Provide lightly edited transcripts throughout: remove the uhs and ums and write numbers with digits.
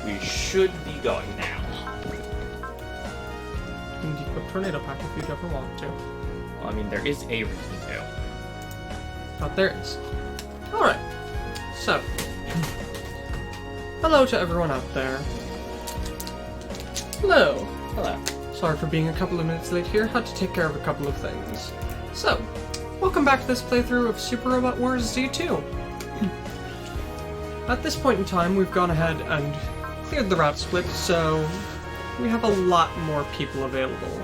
we should be going now. You can equip Tornado Pack if you'd ever want to. Well, I mean, there is a reason to. But there is. Alright. So. Hello to everyone out there. Hello. Hello. Sorry for being a couple of minutes late here. Had to take care of a couple of things. So, welcome back to this playthrough of Super Robot Wars Z2. At this point in time, we've gone ahead and cleared the route split, so we have a lot more people available.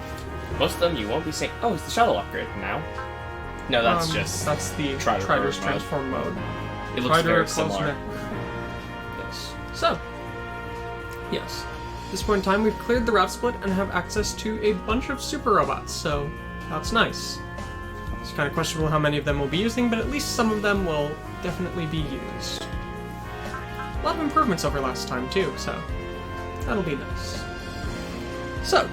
Most of them you won't be seeing. Oh, it's the shuttle upgrade now. No, that's That's the Trider's transform mode. It looks very Trider similar. Yes. So, yes. At this point in time, we've cleared the route split and have access to a bunch of super robots, so that's nice. It's kind of questionable how many of them we'll be using, but at least some of them will definitely be used. A lot of improvements over last time, too, so that'll be nice. So,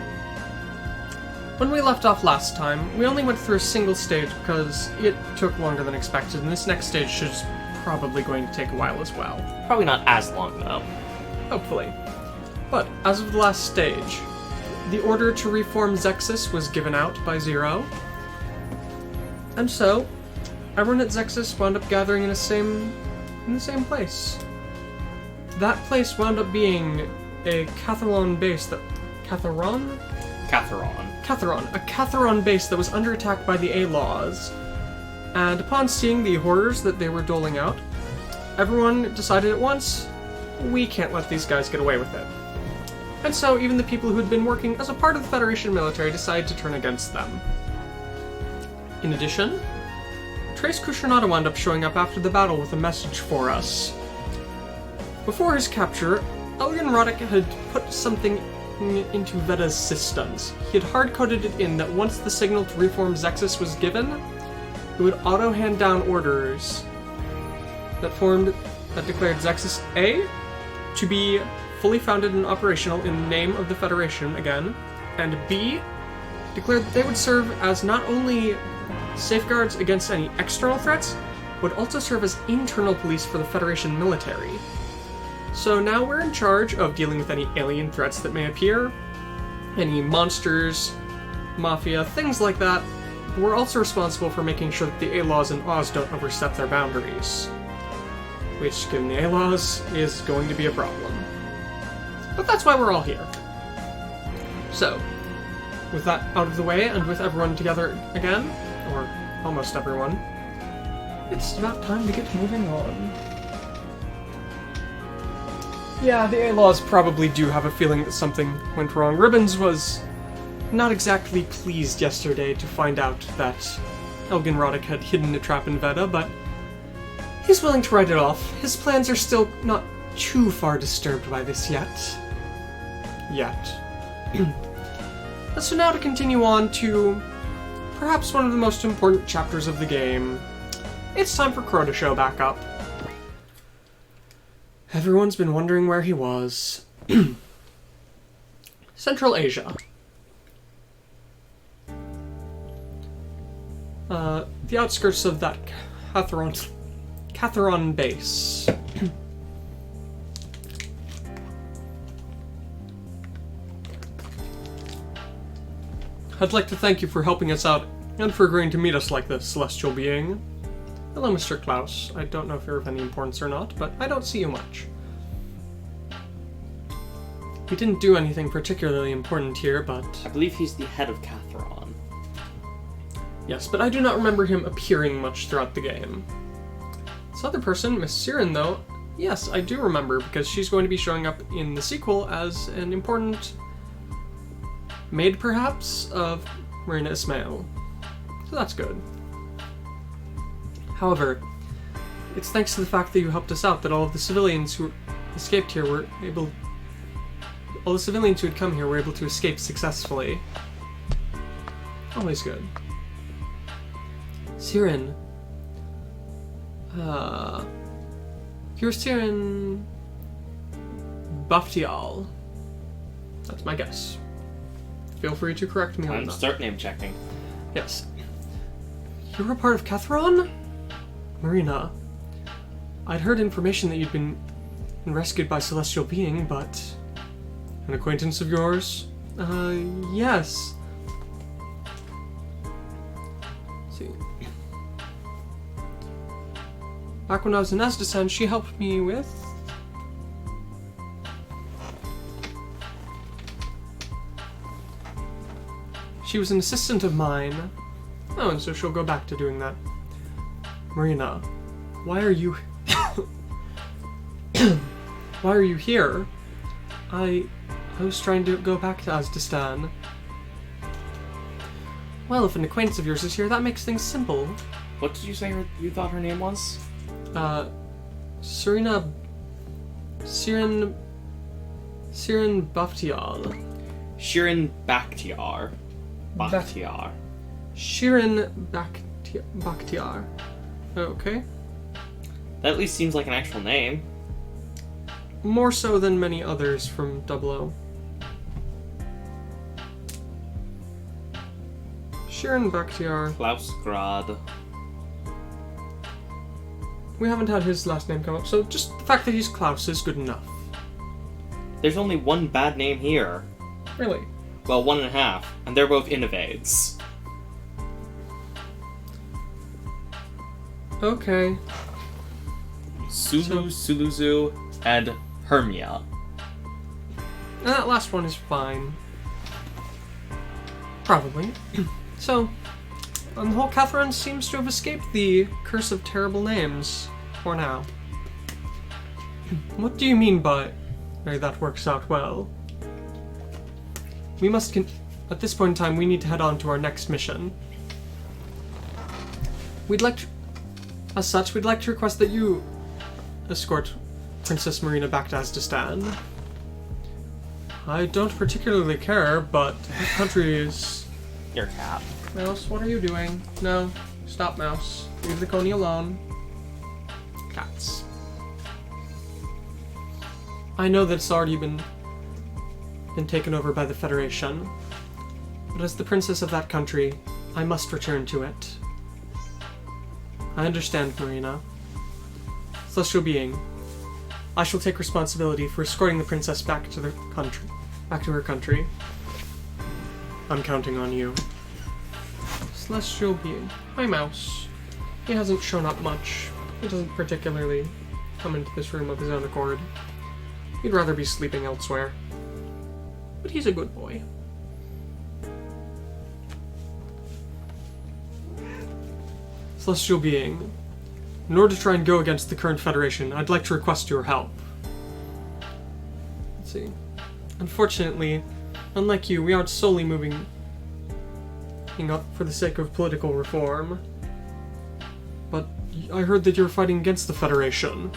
when we left off last time, we only went through a single stage because it took longer than expected, and this next stage is probably going to take a while as well. Probably not as long, though. Hopefully. But, as of the last stage, the order to reform Zexus was given out by Zero, and so, everyone at Zexus wound up gathering in the same place. That place wound up being a Catharon base that... Catharon? A Catharon base that was under attack by the A-Laws. And upon seeing the horrors that they were doling out, everyone decided at once, we can't let these guys get away with it. And so even the people who had been working as a part of the Federation military decided to turn against them. In addition, Trace Kushanada wound up showing up after the battle with a message for us. Before his capture, Elgin Roddick had put something into Veda's systems. He had hard-coded it in that once the signal to reform Zexus was given, it would auto-hand down orders that declared Zexus A to be fully founded and operational in the name of the Federation again, and B declared that they would serve as not only safeguards against any external threats, but also serve as internal police for the Federation military. So now we're in charge of dealing with any alien threats that may appear, any monsters, mafia, things like that. But we're also responsible for making sure that the A-Laws in Oz don't overstep their boundaries. Which, given the A-Laws, is going to be a problem. But that's why we're all here. So, with that out of the way, and with everyone together again, or almost everyone, it's about time to get moving on. Yeah, the A-Laws probably do have a feeling that something went wrong. Ribbons was not exactly pleased yesterday to find out that Elgin Roddick had hidden a trap in Veda, but he's willing to write it off. His plans are still not too far disturbed by this yet. So now to continue on to perhaps one of the most important chapters of the game. It's time for Crow to show back up. Everyone's been wondering where he was. Central Asia. The outskirts of that Catharon base. I'd like to thank you for helping us out, and for agreeing to meet us like this, celestial being. Hello, Mr. Klaus. I don't know if you're of any importance or not, but I don't see you much. He didn't do anything particularly important here, but... I believe he's the head of Catharon. Yes, but I do not remember him appearing much throughout the game. This other person, Miss Siren, though, yes, I do remember, because she's going to be showing up in the sequel as an important maid, perhaps, of Marina Ismail. So that's good. However, it's thanks to the fact that you helped us out that all of the civilians who escaped here were able... All the civilians who had come here were able to escape successfully. Always good. Siren. You're Siren... Baftial. That's my guess. Feel free to correct me on that. Start name checking. Yes. You're a part of Catharon? Marina, I'd heard information that you'd been and rescued by celestial being, but an acquaintance of yours? Yes. Let's see. Back when I was in Estes, she helped me with... She was an assistant of mine. Oh, and so she'll go back to doing that. Marina, why are you... Why are you here? I was trying to go back to Azdistan. Well, if an acquaintance of yours is here, that makes things simple. What did you say you thought her name was? Sirin Baftial. Shirin Bakhtiar. Bakhtiar. Shirin Bakhtiar. Okay. That at least seems like an actual name. More so than many others from 00. Shirin Bakhtiar. Klausgrad. We haven't had his last name come up, so just the fact that he's Klaus is good enough. There's only one bad name here. Really? Well, 1.5, and they're both Innovades. Okay. Sulu, Suluzu, and Hermia. That last one is fine. Probably. So, on the whole, Catherine seems to have escaped the curse of terrible names, for now. What do you mean by that works out well? We must at this point in time, we need to head on to our next mission. As such, we'd like to request that you escort Princess Marina back to Azdistan. I don't particularly care, but the country is... Your cat. Mouse, what are you doing? No. Stop, Mouse. Leave the Coney alone. Cats. I know that it's already been taken over by the Federation, but as the princess of that country, I must return to it. I understand, Marina. Celestial being, I shall take responsibility for escorting the princess back to her country. I'm counting on you. Celestial being. Hi, Mouse. He hasn't shown up much. He doesn't particularly come into this room of his own accord. He'd rather be sleeping elsewhere. But he's a good boy. Celestial being, in order to try and go against the current Federation, I'd like to request your help. Let's see. Unfortunately, unlike you, we aren't solely moving up for the sake of political reform. But I heard that you're fighting against the Federation.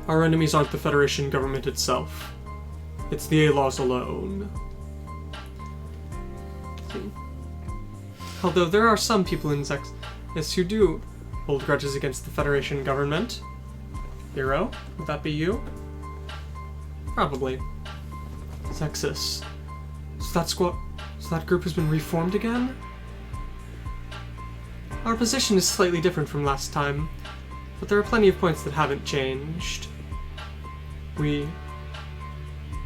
Our enemies aren't the Federation government itself. It's the A-laws alone. Although there are some people in Zexus who do hold grudges against the Federation government. Hero, would that be you? Probably. Zexus. So that group has been reformed again? Our position is slightly different from last time, but there are plenty of points that haven't changed.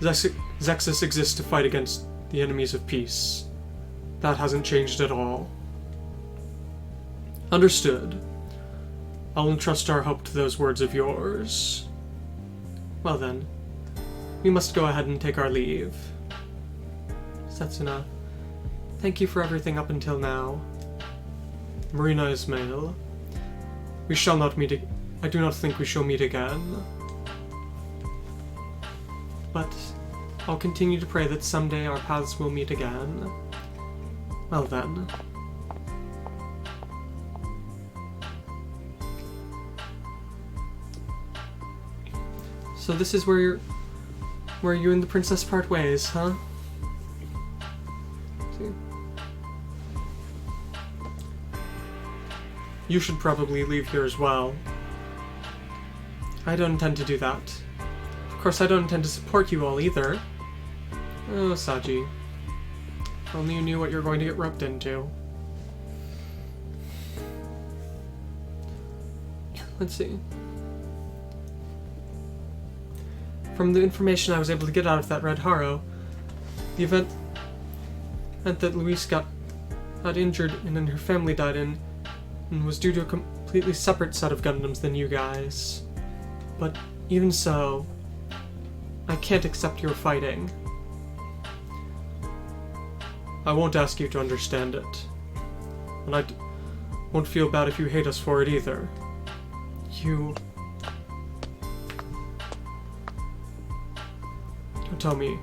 Zexus exists to fight against the enemies of peace. That hasn't changed at all. Understood. I'll entrust our hope to those words of yours. Well then, we must go ahead and take our leave. Setsuna, thank you for everything up until now. Marina Ismail, we shall not meet I do not think we shall meet again. But I'll continue to pray that someday our paths will meet again. Well then. So this is where you and the princess part ways, huh? See. You should probably leave here as well. I don't intend to do that. Of course, I don't intend to support you all either. Oh, Saji. If only you knew what you're going to get roped into. Let's see. From the information I was able to get out of that Red Haro, the event that Luis got injured and then her family died in and was due to a completely separate set of Gundams than you guys. But even so, I can't accept your fighting. I won't ask you to understand it. And I won't feel bad if you hate us for it either. Don't tell me.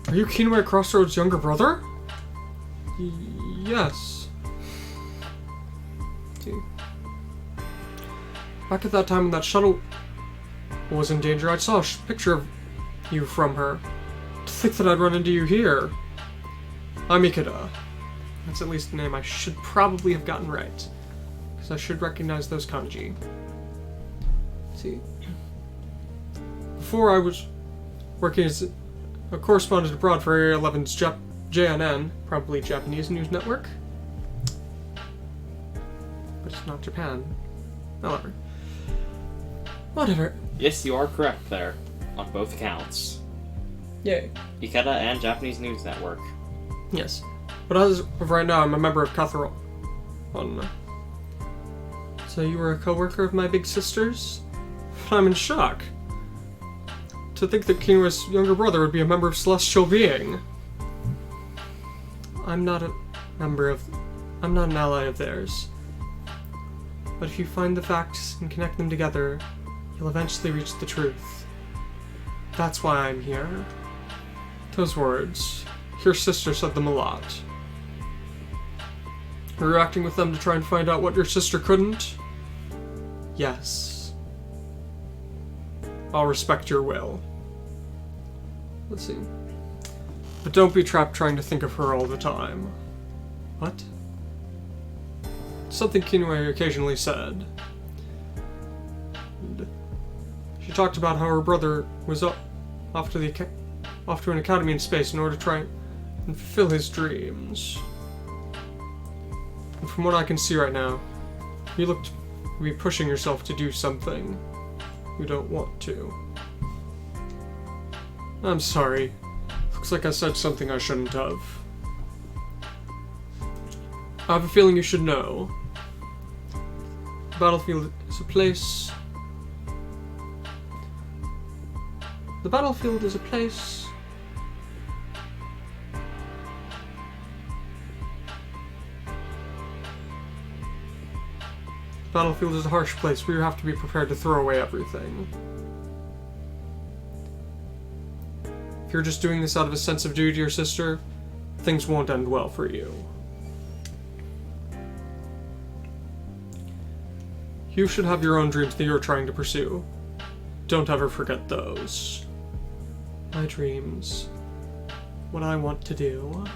Are you Kinoue Crossroads' younger brother? Yes. See. Back at that time when that shuttle was in danger, I saw a picture of you from her. To think that I'd run into you here. I'm Ikeda. That's at least the name I should probably have gotten right. Because I should recognize those kanji. See. Before I was working as a correspondent abroad for Area 11's JNN, probably Japanese news network. But it's not Japan. However. Whatever. Yes, you are correct there, on both accounts. Yay. Ikeda and Japanese News Network. Yes. But as of right now, I'm a member of Catherall. So you were a co-worker of my big sister's? I'm in shock. To think that Kinoue's younger brother would be a member of Celestial Being. I'm not an ally of theirs. But if you find the facts and connect them together, you'll eventually reach the truth. That's why I'm here. Those words, your sister said them a lot. Are you acting with them to try and find out what your sister couldn't? Yes. I'll respect your will. Let's see. But don't be trapped trying to think of her all the time. What? Something Kinoue occasionally said. She talked about how her brother was off to an academy in space in order to try and fulfill his dreams. And from what I can see right now, you look to be pushing yourself to do something you don't want to. I'm sorry. Looks like I said something I shouldn't have. I have a feeling you should know. The battlefield is a place... The battlefield is a place... The battlefield is a harsh place where you have to be prepared to throw away everything. If you're just doing this out of a sense of duty to your sister, things won't end well for you. You should have your own dreams that you're trying to pursue. Don't ever forget those. My dreams. What I want to do.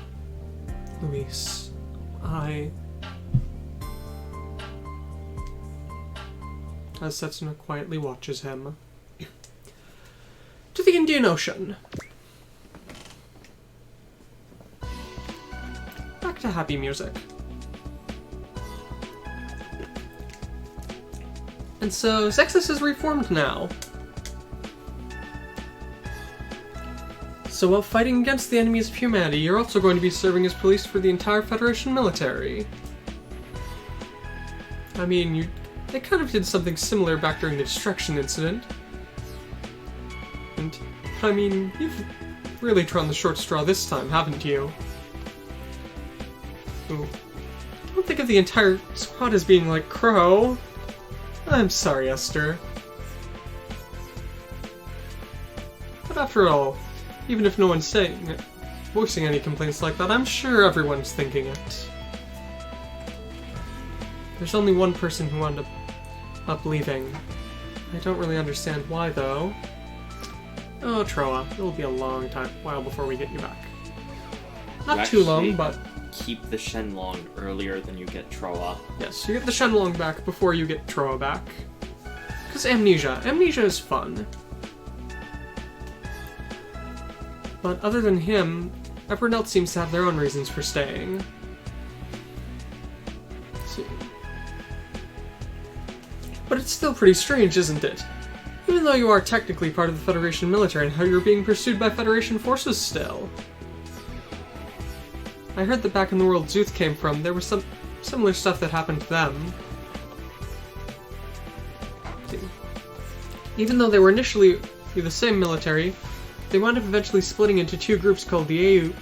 Luis, as Setsuna quietly watches him. To the Indian Ocean. Back to happy music. And so, Zexus is reformed now. So while fighting against the enemies of humanity, you're also going to be serving as police for the entire Federation military. I mean, they kind of did something similar back during the Destruction incident. And, I mean, you've really drawn the short straw this time, haven't you? Ooh. Don't think of the entire squad as being like Crow. I'm sorry, Esther. But after all, even if no one's voicing any complaints like that, I'm sure everyone's thinking it. There's only one person who wound up leaving. I don't really understand why, though. Oh, Troa, it'll be a long while before we get you back. Not too long, but... keep the Shenlong earlier than you get Troa. Yes, you get the Shenlong back before you get Troa back. Because Amnesia. Amnesia is fun. But other than him, everyone else seems to have their own reasons for staying. Let's see. But it's still pretty strange, isn't it? Even though you are technically part of the Federation military and how you're being pursued by Federation forces still. I heard that back in the world Zuth came from, there was some similar stuff that happened to them. Even though they were initially the same military, they wound up eventually splitting into two groups called the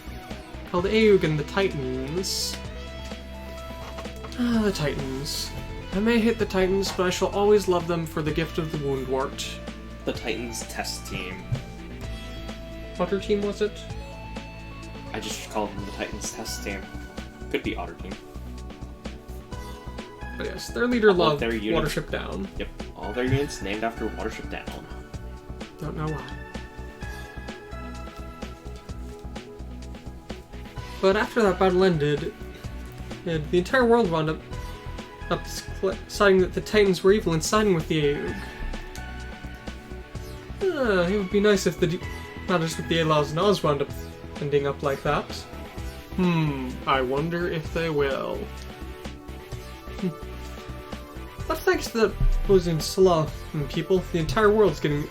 Aeug and the Titans. Ah, the Titans. I may hate the Titans, but I shall always love them for the gift of the Woundwort. The Titans test team. Otter team, was it? I just called them the Titans test team. Could be Otter team. But yes, their leader loved their units, Watership Down. Yep, all their units named after Watership Down. Don't know why. But after that battle ended, the entire world wound up deciding that the Titans were evil and siding with the Aeug. It would be nice if the matters with the Alaus and Oz wound up ending up like that. I wonder if they will. But thanks to the opposing Slav people, the entire world's getting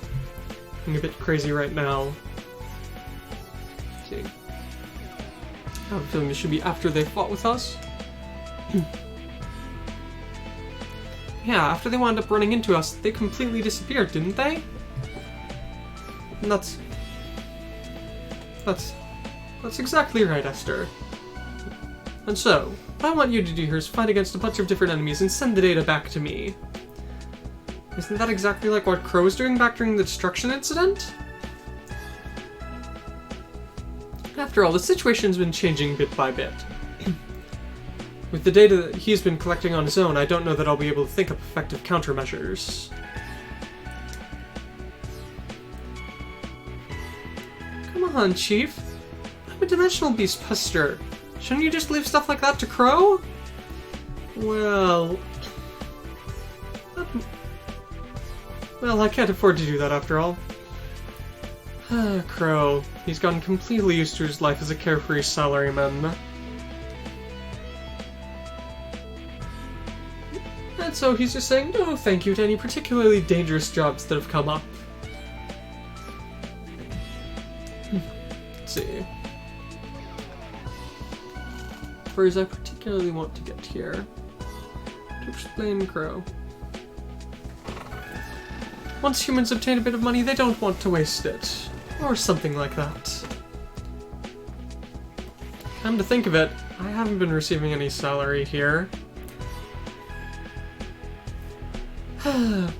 a bit crazy right now. Let's see. I have a feeling this should be after they fought with us. Yeah, after they wound up running into us, they completely disappeared, didn't they? And that's exactly right, Esther. And so, what I want you to do here is fight against a bunch of different enemies and send the data back to me. Isn't that exactly like what Crow was doing back during the destruction incident? After all, the situation's been changing bit by bit. With the data that he's been collecting on his own, I don't know that I'll be able to think up effective countermeasures. Come on, Chief. I'm a dimensional beast pester. Shouldn't you just leave stuff like that to Crow? Well, I can't afford to do that after all. Crow. He's gotten completely used to his life as a carefree salaryman. And so he's just saying no thank you to any particularly dangerous jobs that have come up. Let's see. Whereas I particularly want to get here. To explain Crow. Once humans obtain a bit of money, they don't want to waste it. Or something like that. Come to think of it, I haven't been receiving any salary here.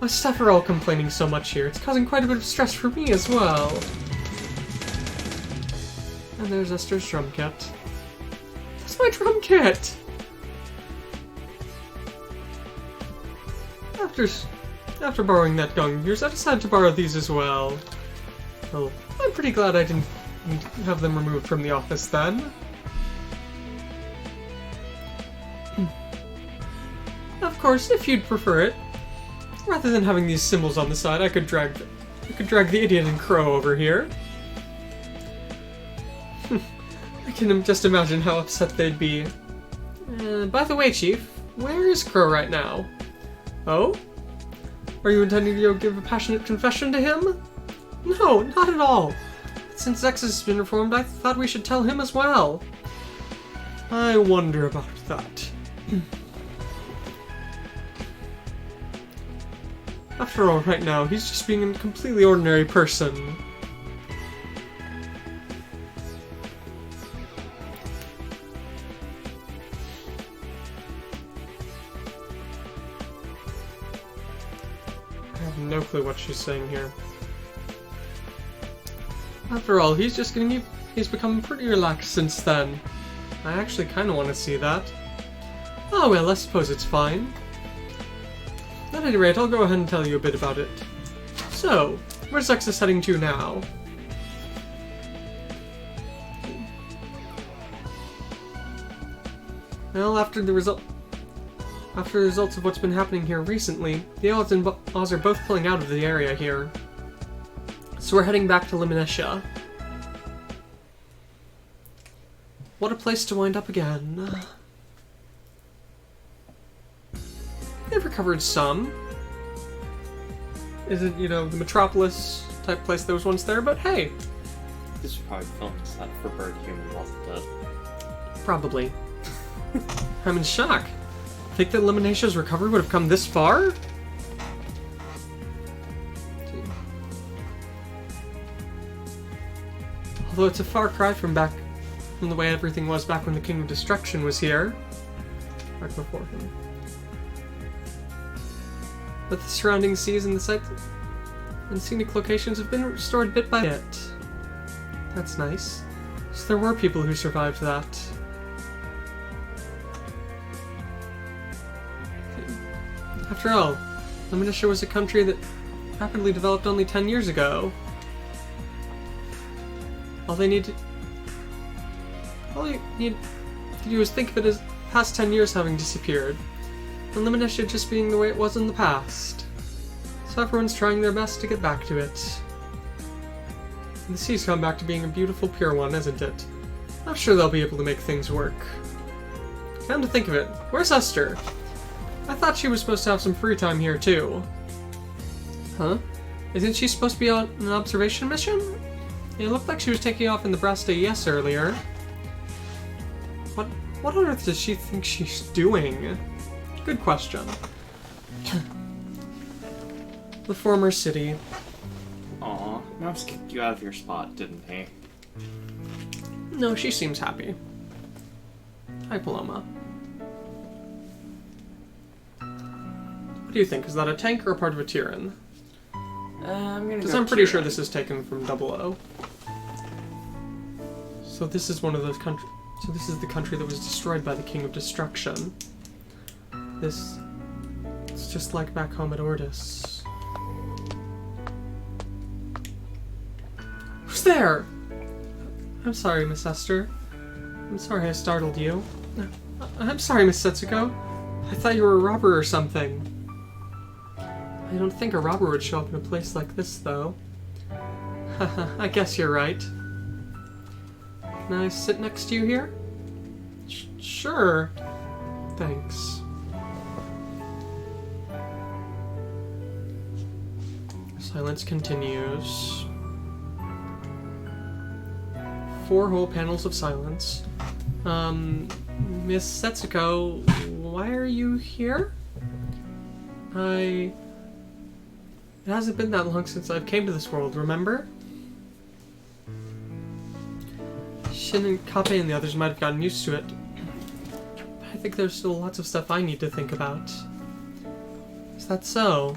My staff are all complaining so much here. It's causing quite a bit of stress for me as well. And there's Esther's drum kit. That's my drum kit! After borrowing that gong of yours, I decided to borrow these as well. Oh, I'm pretty glad I didn't have them removed from the office then. Of course, if you'd prefer it, rather than having these symbols on the side, I could drag the idiot and Crow over here. I can just imagine how upset they'd be. By the way, Chief, where is Crow right now? Oh? Are you intending to go give a passionate confession to him? No, not at all. But since Zexus has been reformed, I thought we should tell him as well. I wonder about that. After all, right now, he's just being a completely ordinary person. I have no clue what she's saying here. After all, he's become pretty relaxed since then. I actually kind of want to see that. Oh well, I suppose it's fine. At any rate, I'll go ahead and tell you a bit about it. So, where's Zexus heading to now? Well, after the results of what's been happening here recently, the Oz and Oz are both pulling out of the area here. So we're heading back to Liminetia. What a place to wind up again. They've recovered some. isn't, you know, the metropolis type place that was once there, but hey. This was probably filmed set for Bird Human, wasn't it? Probably. I'm in shock. Think that Lemonatia's recovery would have come this far? Although it's a far cry from the way everything was back when the King of Destruction was here. Right before him. But the surrounding seas and the sites and scenic locations have been restored bit by bit. That's nice. So there were people who survived that. After all, Lemonisia was a country that rapidly developed only 10 years ago. All you need to do is think of it as past 10 years having disappeared, and Lemonisia just being the way it was in the past. So everyone's trying their best to get back to it. And the sea's come back to being a beautiful, pure one, isn't it? I'm sure they'll be able to make things work. Come to think of it, where's Esther? I thought she was supposed to have some free time here, too. Huh? Isn't she supposed to be on an observation mission? It looked like she was taking off in the Brass Day earlier. What on earth does she think she's doing? Good question. The former city. Aw, Mouse kicked you out of your spot, didn't he? No, she seems happy. Hi, Paloma. What do you think? Is that a tank or a part of a Tyran? I'm gonna Because go I'm pretty Tyran. sure this is taken from 00. So this is one of those countries. So this is the country that was destroyed by the King of Destruction. It's just like back home at Ordis. Who's there? I'm sorry, Miss Esther. I'm sorry I startled you. I'm sorry, Miss Setsuko. I thought you were a robber or something. I don't think a robber would show up in a place like this, though. Haha, I guess you're right. Can I sit next to you here? Sure. Thanks. Silence continues. 4 whole panels of silence. Miss Setsuko, why are you here? It hasn't been that long since I've came to this world, remember? Shin and Kape and the others might have gotten used to it. But I think there's still lots of stuff I need to think about. Is that so?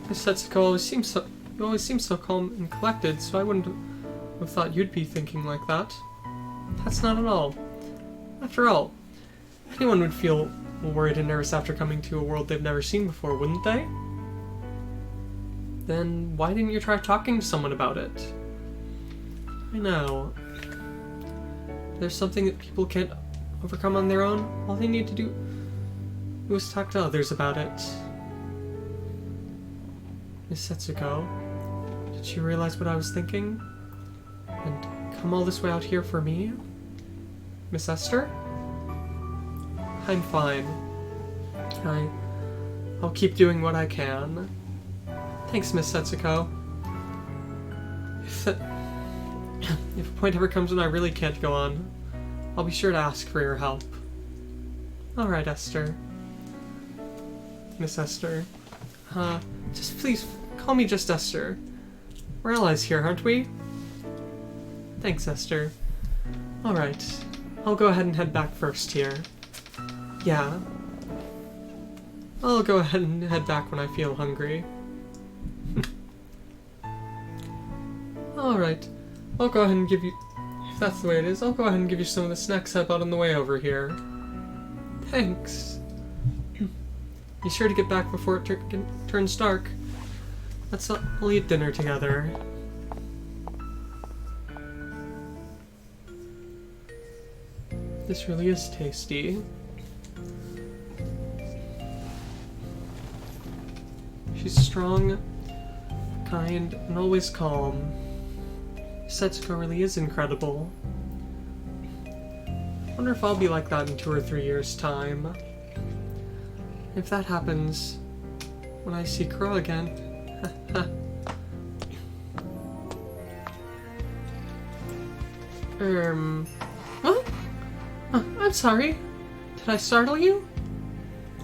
Miss Setsuko you always seem so calm and collected, so I wouldn't have thought you'd be thinking like that. That's not at all. After all, anyone would feel worried and nervous after coming to a world they've never seen before, wouldn't they? Then why didn't you try talking to someone about it? I know. There's something that people can't overcome on their own. All they need to do is talk to others about it. Miss Setsuko, did you realize what I was thinking? And come all this way out here for me? Miss Esther? I'm fine. I'll keep doing what I can. Thanks, Miss Setsuko. If a point ever comes when I really can't go on, I'll be sure to ask for your help. Alright, Esther. Miss Esther. Just please call me just Esther. We're allies here, aren't we? Thanks, Esther. Alright. I'll go ahead and head back first here. Yeah. I'll go ahead and head back when I feel hungry. Alright. I'll go ahead and give you... If that's the way it is, I'll go ahead and give you some of the snacks I bought on the way over here. Thanks. Be sure to get back before it turns dark. We'll eat dinner together. This really is tasty. She's strong, kind, and always calm. Setsuko really is incredible. I wonder if I'll be like that in 2 or 3 years' time. If that happens, when I see Crow again. What? I'm sorry. Did I startle you?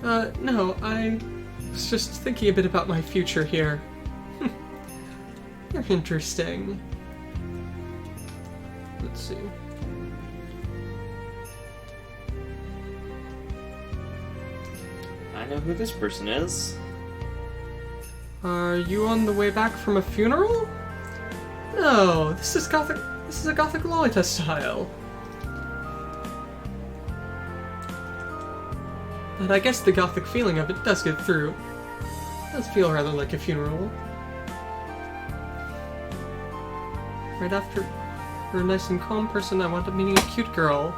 No, I was just thinking a bit about my future here. You're interesting. Let's see. I know who this person is. Are you on the way back from a funeral? No, this is Gothic. This is a Gothic Lolita style. But I guess the Gothic feeling of it does get through. It does feel rather like a funeral. Right after you're a nice and calm person, I wound up meeting a cute girl.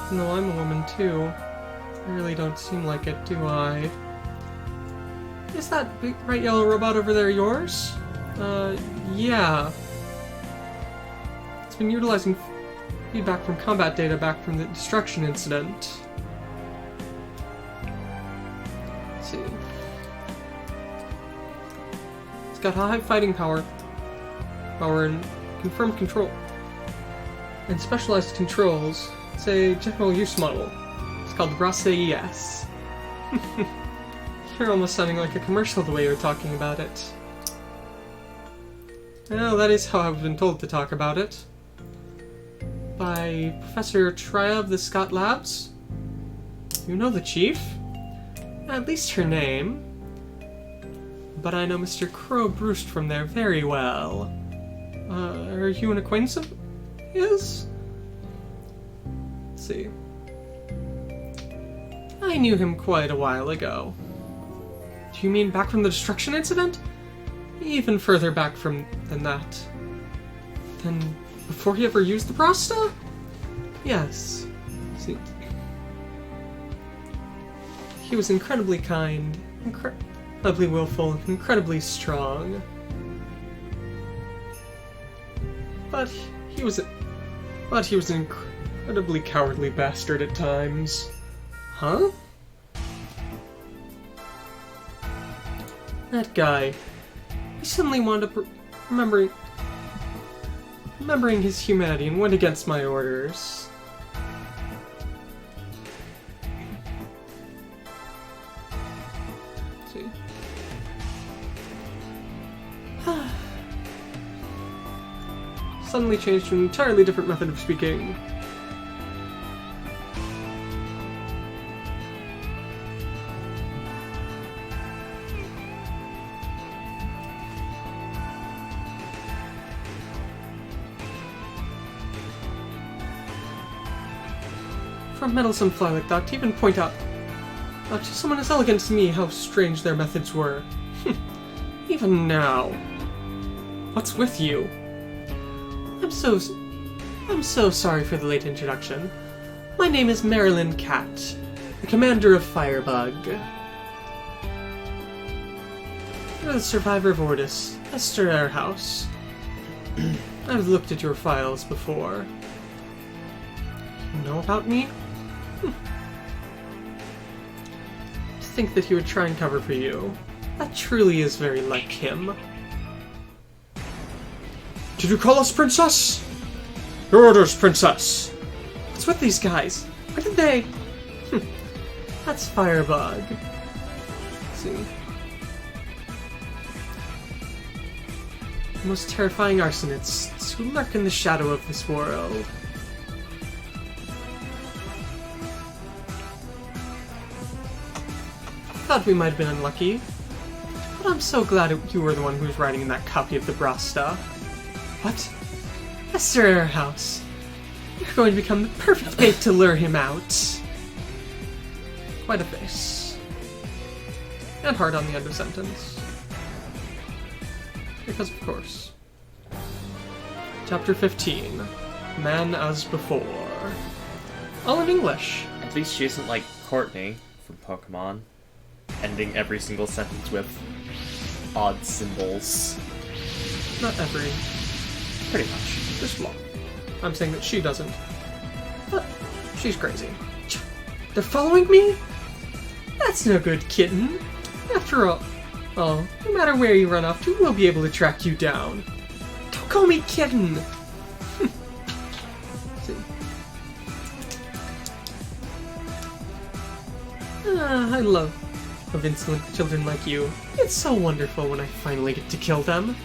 Even though I'm a woman too. I really don't seem like it, do I? Is that big bright yellow robot over there yours? Yeah. It's been utilizing feedback from combat data back from the destruction incident. Let's see. It's got high fighting power and confirmed control. And specialized controls. It's a general use model. It's called Saisei. You're almost sounding like a commercial the way you're talking about it. Well, that is how I've been told to talk about it. By Professor Tria of the Scott Labs. You know the chief? At least her name. But I know Mr. Crow Brewst from there very well. Are you an acquaintance of his? Let's see. I knew him quite a while ago. Do you mean back from the destruction incident? Even further back than that. Then before he ever used the Prosta? Yes. See. He was incredibly kind, incredibly willful, incredibly strong. But he was an incredibly cowardly bastard at times. Huh? That guy. He suddenly wound up remembering his humanity and went against my orders. Let's see. Suddenly changed to an entirely different method of speaking. For a meddlesome fly like that to even point out to someone as elegant as me how strange their methods were. Even now. What's with you? I'm so sorry for the late introduction. My name is Marilyn Cat, the commander of Firebug. You're the survivor of Ordis, Esther Airhouse. I've looked at your files before. You know about me? To think that he would try and cover for you. That truly is very like him. Did you call us princess? Your orders, princess! What's with these guys? Where did they... That's Firebug. Let's see. The most terrifying arsonists who lurk in the shadow of this world. Thought we might have been unlucky, but I'm so glad you were the one who was writing in that copy of the Brasta. What? Esther Airhouse. You're going to become the perfect bait to lure him out. Quite a face. And hard on the end of sentence. Because of course. Chapter 15. Man as Before. All in English. At least she isn't like Courtney from Pokemon, ending every single sentence with odd symbols. Not every. Pretty much. Just one. I'm saying that she doesn't. But she's crazy. They're following me? That's no good, kitten. After all, no matter where you run off to, we'll be able to track you down. Don't call me kitten! I love insolent children like you. It's so wonderful when I finally get to kill them.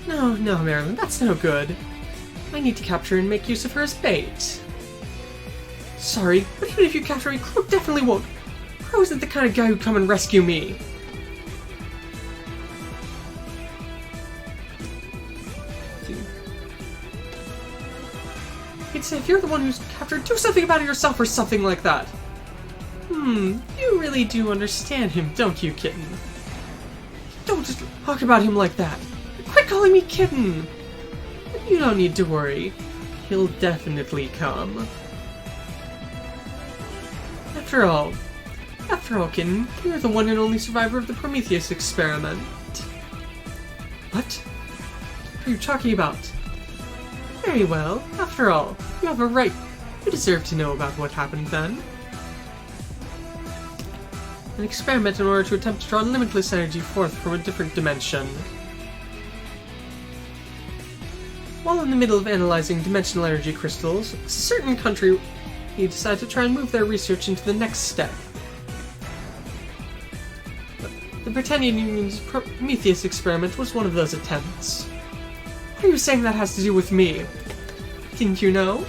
No, Marilyn, that's no good. I need to capture and make use of her as bait. Sorry, but even if you capture me, Crow definitely won't. Crow isn't the kind of guy who'd come and rescue me. He'd say, if you're the one who's captured, do something about it yourself or something like that. You really do understand him, don't you, kitten? Don't just talk about him like that. Quit calling me kitten! You don't need to worry. He'll definitely come. After all, kitten, you're the one and only survivor of the Prometheus experiment. What? What are you talking about? Very well. After all, you have a right. You deserve to know about what happened then. An experiment in order to attempt to draw limitless energy forth from a different dimension. While in the middle of analyzing dimensional energy crystals, a certain country decided to try and move their research into the next step. The Britannian Union's Prometheus experiment was one of those attempts. What are you saying that has to do with me? Didn't you know?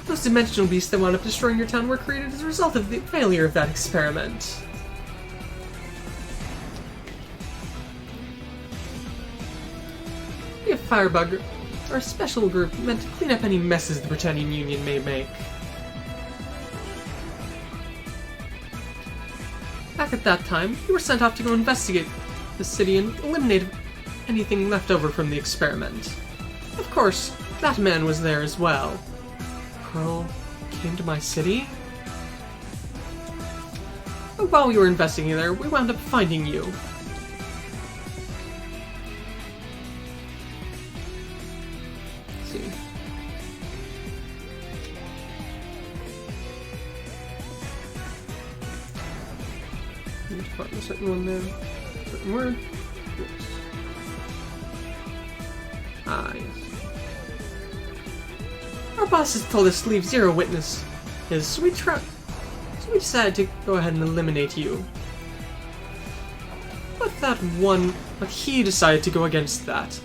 Those dimensional beasts that wound up destroying your town were created as a result of the failure of that experiment. We have Firebug, our special group meant to clean up any messes the Britannian Union may make. Back at that time, you were sent off to go investigate the city and eliminate anything left over from the experiment. Of course, that man was there as well. Crow came to my city? But while we were investigating there, we wound up finding you. Let's see. Need to find a certain one there. Certain word. Yes. Ah, yes. Our boss has told us to leave zero witnesses, so we decided to go ahead and eliminate you. But he decided to go against that.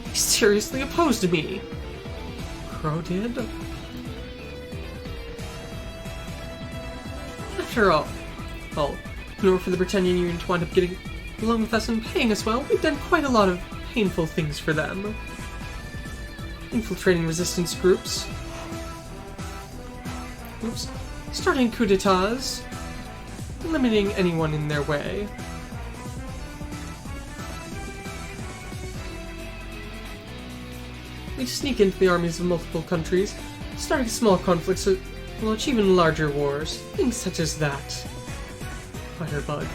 He seriously opposed me. Crow did? After all, in order for the Britannian Union to wind up getting along with us and paying us well, we've done quite a lot of painful things for them. Infiltrating resistance groups. Starting coups d'etats. Eliminating anyone in their way. We sneak into the armies of multiple countries, starting small conflicts that launch even larger wars. Things such as that. Firebug.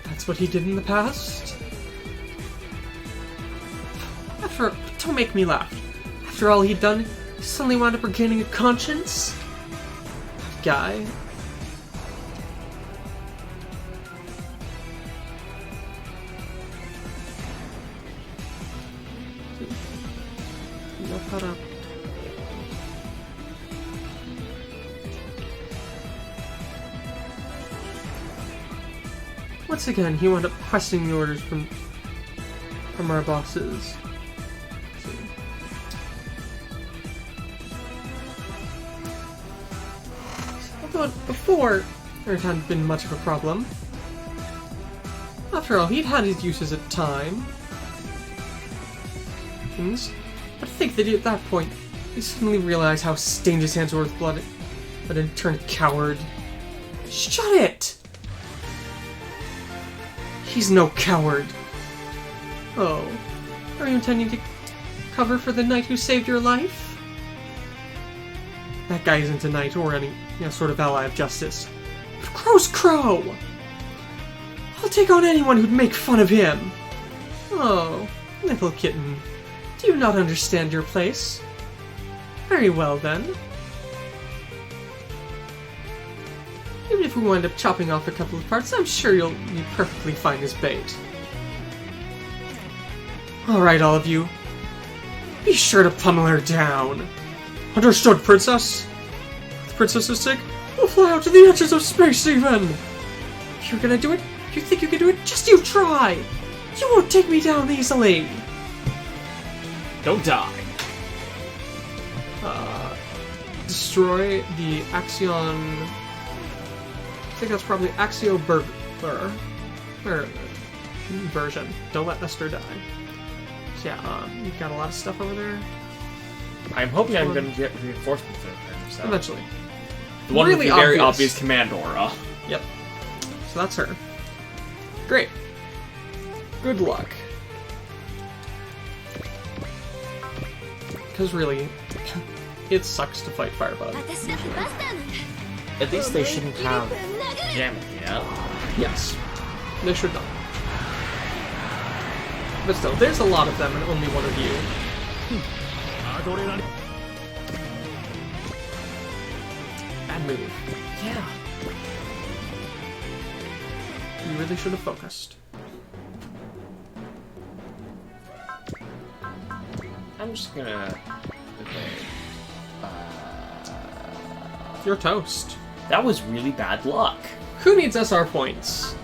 That's what he did in the past? Don't make me laugh. After all he'd done, he suddenly wound up regaining a conscience? That guy. Once again, he wound up questioning the orders from our bosses. Although before, there hadn't been much of a problem. After all, he'd had his uses at time. But I think that at that point, he suddenly realized how stained his hands were with blood, but then turned coward. Shut it! He's no coward. Oh, are you intending to cover for the knight who saved your life? That guy isn't a knight or any sort of ally of justice. But Crow's Crow! I'll take on anyone who'd make fun of him. Oh, little kitten. Do you not understand your place? Very well then. Even if if we wind up chopping off a couple of parts, I'm sure you'll be perfectly fine as bait. Alright, all of you. Be sure to pummel her down. Understood, Princess? The princess is sick? We'll fly out to the edges of space, even! You're gonna do it? You think you can do it? Just you try! You won't take me down easily! Don't die. Destroy the Axion... I think that's probably Axio version. Don't let Esther die. So yeah, you've got a lot of stuff over there. I'm hoping I'm going to get reinforcements in there. So. Eventually. The one really with the very obvious command aura. Yep. So that's her. Great. Good luck. Because really, it sucks to fight Firebug. At least they shouldn't have jamming yet. Yes. They should not. But still, there's a lot of them and only one of you. Bad move. Yeah. You really should have focused. I'm just gonna... Okay. You're toast. That was really bad luck. Who needs SR points?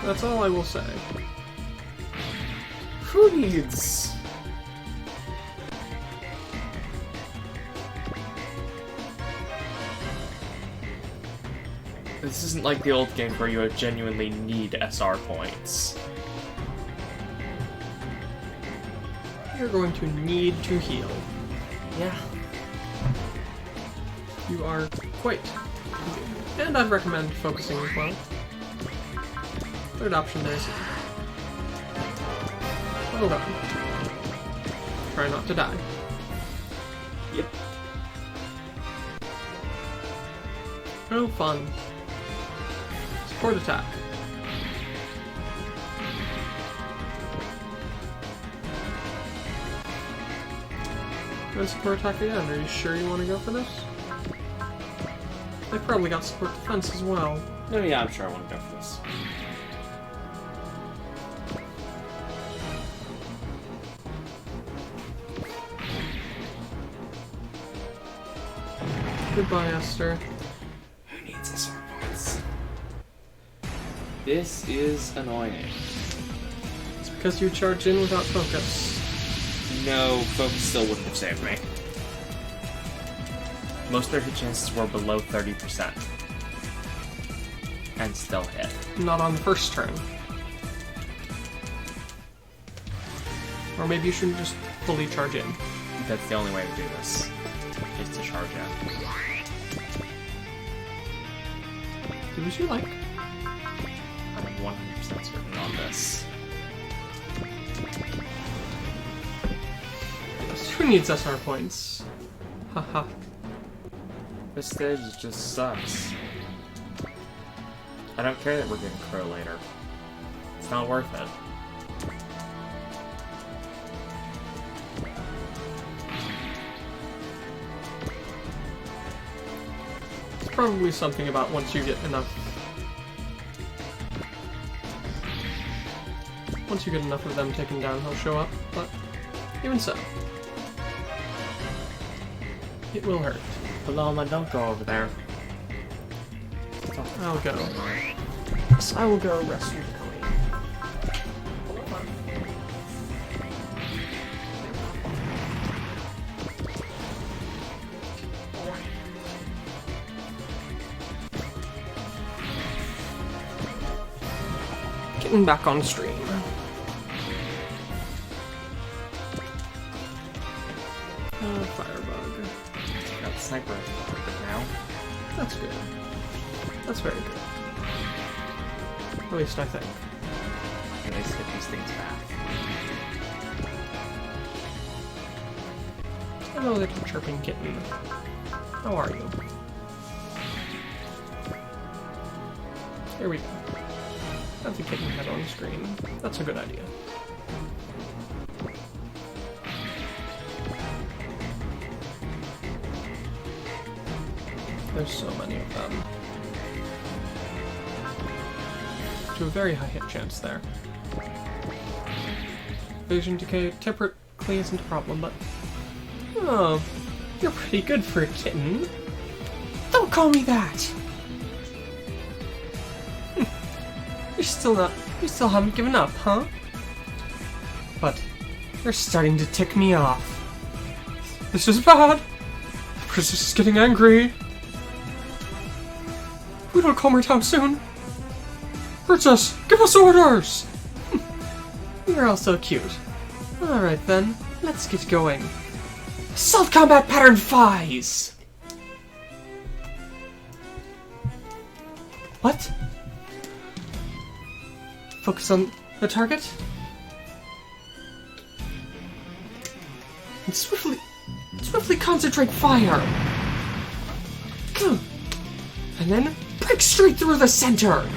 That's all I will say. Who needs... This isn't like the old game where you genuinely need SR points. You're going to need to heal. Yeah. You are quite. And I'd recommend focusing as well. Third option there is. Well done. Try not to die. Yep. Oh, fun. Support attack. And support attack again. Are you sure you want to go for this? They probably got support defense as well. No, yeah, I'm sure I want to go for this. Goodbye, Esther. Who needs SR points? This is annoying. It's because you charge in without focus. No, focus still wouldn't have saved me. Most of their hit chances were below 30%. And still hit. Not on the first turn. Or maybe you shouldn't just fully charge in. That's the only way to do this. Is to charge in. Do as you like. I'm 100% certain on this. Yes, who needs SR points? Haha. This stage just sucks. I don't care that we're getting Crow later. It's not worth it. It's probably something about once you get enough. Once you get enough of them taken down, he'll show up, but even so. It will hurt. Paloma, don't go over there. I'll go. Yes, I will go rescue the queen. Getting back on stream. Firebug. Got sniper now. That's good. That's very good. At least I think. At least get these things back. Hello, little chirping kitten. How are you? Here we go. Have the kitten head on screen. That's a good idea. There's so many of them. To a very high hit chance there. Vision decay temperately isn't a problem, but... Oh, you're pretty good for a kitten. Don't call me that! You still haven't given up, huh? But you're starting to tick me off. This is bad! The princess is getting angry. We don't calm her down soon. Princess, give us orders! You're all so cute. Alright then, let's get going. Assault Combat Pattern Phase! What? Focus on the target? And swiftly concentrate fire! And then break straight through the center!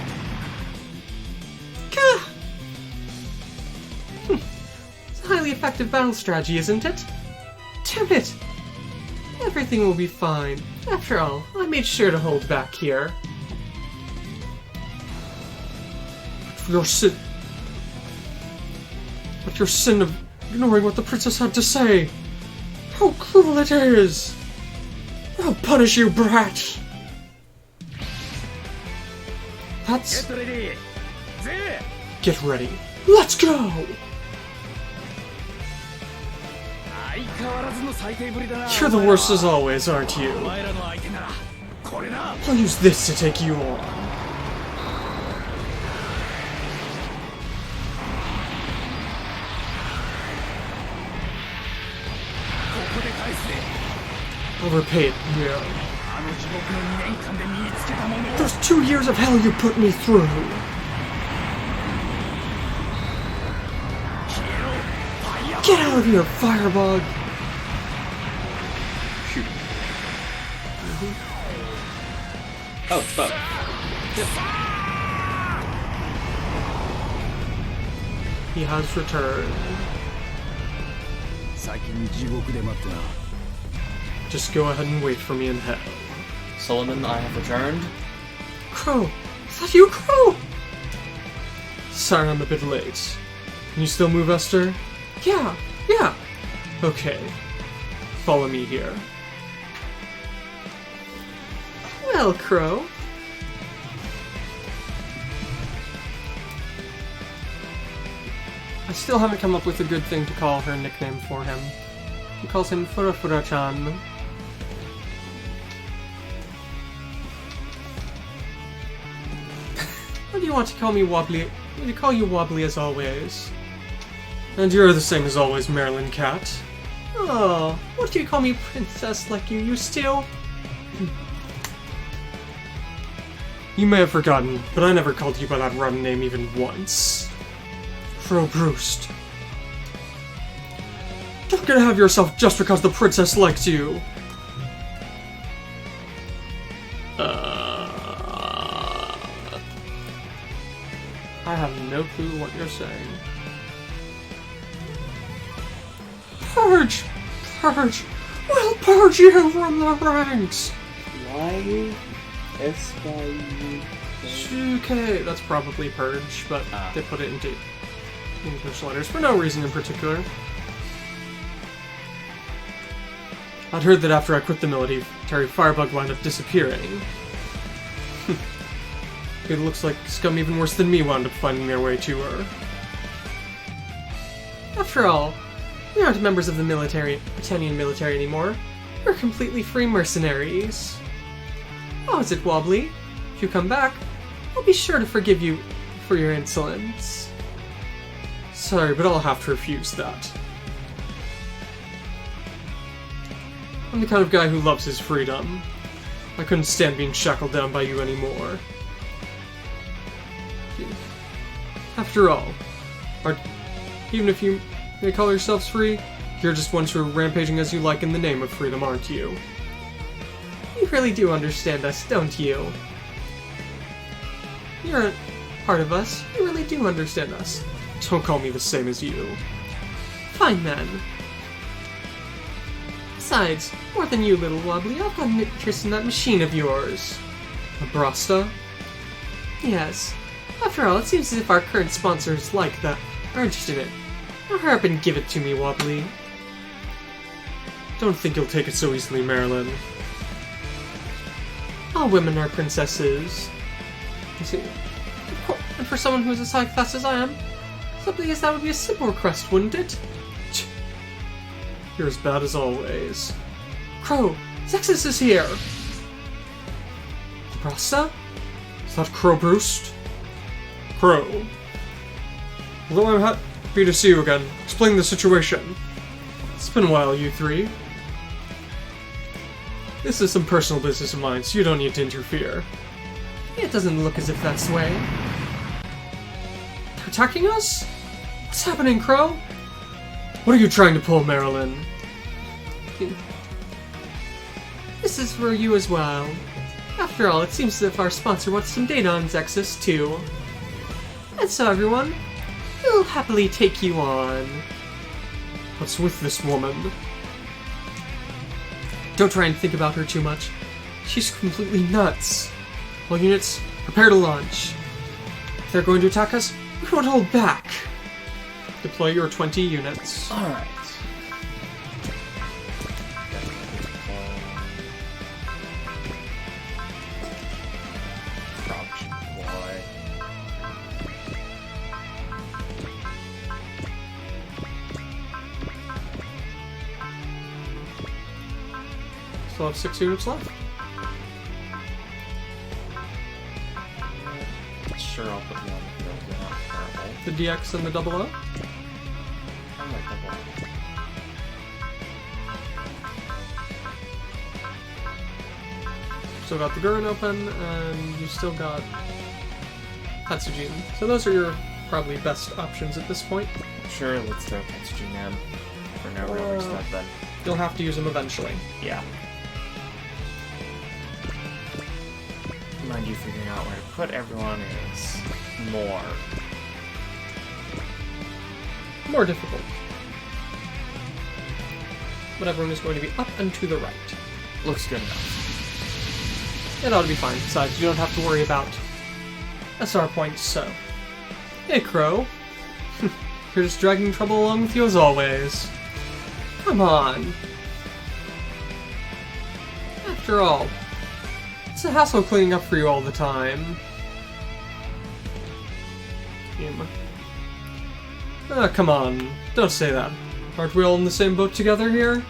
It's a highly effective battle strategy, isn't it? Damn it! Everything will be fine. After all, I made sure to hold back here. But your sin of ignoring what the princess had to say. How cruel it is! I'll punish you, brat! That's... Get ready. Let's go! You're the worst as always, aren't you? I'll use this to take you on. I'll repay it, yeah. Those 2 years of hell you put me through! Get out of here, firebug! Shoot. Oh, it's both. He has returned. Just go ahead and wait for me in hell. Solomon, I have returned. Crow! Is that you, Crow? Sorry I'm a bit late. Can you still move, Esther? Yeah. Okay. Follow me here. Well, Crow. I still haven't come up with a good thing to call her nickname for him. He calls him Fura-Fura-chan. Or do you want to call me Wobbly? I call you Wobbly as always. And you're the same as always, Marilyn Cat. Oh, what do you call me, princess, like you used to? You may have forgotten, but I never called you by that rotten name even once. Fro-Broost. Don't get ahead of yourself just because the princess likes you. I have no clue what you're saying. Purge! We'll purge you from the ranks! Why? S-Y-U... Okay, that's probably purge, but they put it into English letters for no reason in particular. I'd heard that after I quit the military, Firebug wound up disappearing. It looks like scum even worse than me wound up finding their way to her. After all, we aren't members of the Britannian military anymore. We're completely free mercenaries. How is it, Wobbly? If you come back, I'll be sure to forgive you for your insolence. Sorry, but I'll have to refuse that. I'm the kind of guy who loves his freedom. I couldn't stand being shackled down by you anymore. After all, even if you may call yourselves free, you're just ones who are rampaging as you like in the name of freedom, aren't you? You really do understand us, don't you? You're a part of us. You really do understand us. Don't call me the same as you. Fine then. Besides, more than you, little Wobbly, I've got an interest in that machine of yours. A Brasta? Yes. After all, it seems as if our current sponsors like that, are interested in it. Now hurry up and give it to me, Wobbly. Don't think you'll take it so easily, Marilyn. All women are princesses. You see, and for someone who's as high class as I am, simply as that would be a simple request, wouldn't it? You're as bad as always. Crow, Zexus is here! Brasta? Is that Crow Broost? Crow. Although I'm happy to see you again, explain the situation. It's been a while, you three. This is some personal business of mine, so you don't need to interfere. It doesn't look as if that's the way. They're attacking us? What's happening, Crow? What are you trying to pull, Marilyn? This is for you as well. After all, it seems as if our sponsor wants some data on Zexus, too. And so, everyone, we'll happily take you on. What's with this woman? Don't try and think about her too much. She's completely nuts. All units, prepare to launch. If they're going to attack us, we won't hold back. Deploy your 20 units. Alright. Crouch deploy. Still have 6 units left. Sure, I'll put you on the field. You're not terrible. The DX and the double O. I like double. Still got the Gurren open, and you still got Tatsujin. So those are your probably best options at this point. Sure, let's throw Tatsujin in. For no real reason then. You'll have to use them eventually. Yeah. Mind you, figuring out where to put everyone is more difficult. But everyone is going to be up and to the right. looks good enough. It ought to be fine. Besides, you don't have to worry about SR points, so... Hey, Crow. You're just dragging trouble along with you as always. Come on. After all, it's a hassle cleaning up for you all the time. Come on. Don't say that. Aren't we all in the same boat together here?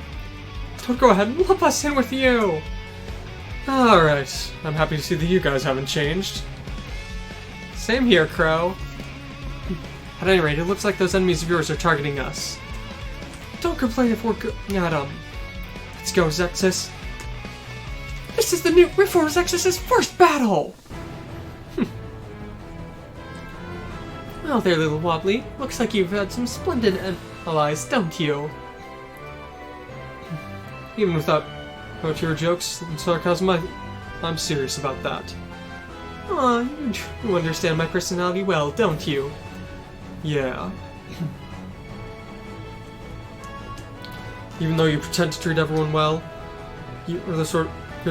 Don't go ahead and lump us in with you! Alright. I'm happy to see that you guys haven't changed. Same here, Crow. At any rate, it looks like those enemies of yours are targeting us. Don't complain if we're going at them. Let's go, Zexus. This is the new Reform Zexus' first battle! Well there, little Wobbly. Looks like you've had some splendid allies, don't you? Even without your jokes and sarcasm, I'm serious about that. Aw, you understand my personality well, don't you? Yeah. Even though you pretend to treat everyone well, you're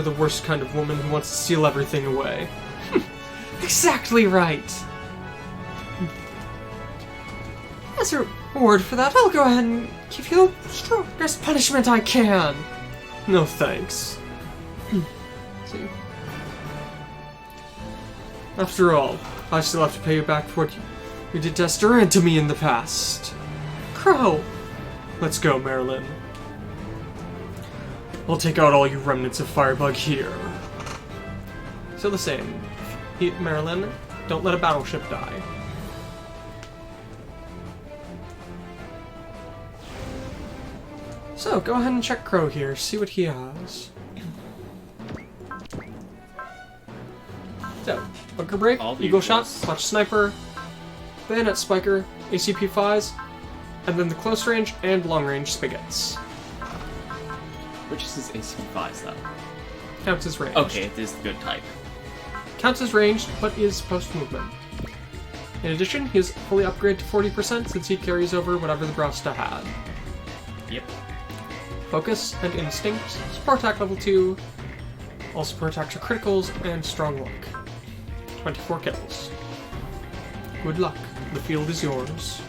the worst kind of woman who wants to steal everything away. Exactly right! As a reward for that, I'll go ahead and give you the strongest punishment I can! No thanks. See? After all, I still have to pay you back for what you did to Esther and to me in the past. Crow! Let's go, Marilyn. I'll take out all you remnants of Firebug here. Still the same. Marilyn, don't let a battleship die. So, go ahead and check Crow here, see what he has. So, Bunker Break, Eagle Shot, Clutch Sniper, Bayonet Spiker, ACP-5s, and then the close range and long range Spigots. Which is his ACP-5s, though? Counts as ranged. Okay, it is the good type. Counts as ranged, but is post-movement. In addition, he is fully upgraded to 40% since he carries over whatever the Brasta had. Yep. Focus and Instinct. Support attack level 2. All support attacks are criticals and strong luck. 24 kills. Good luck. The field is yours.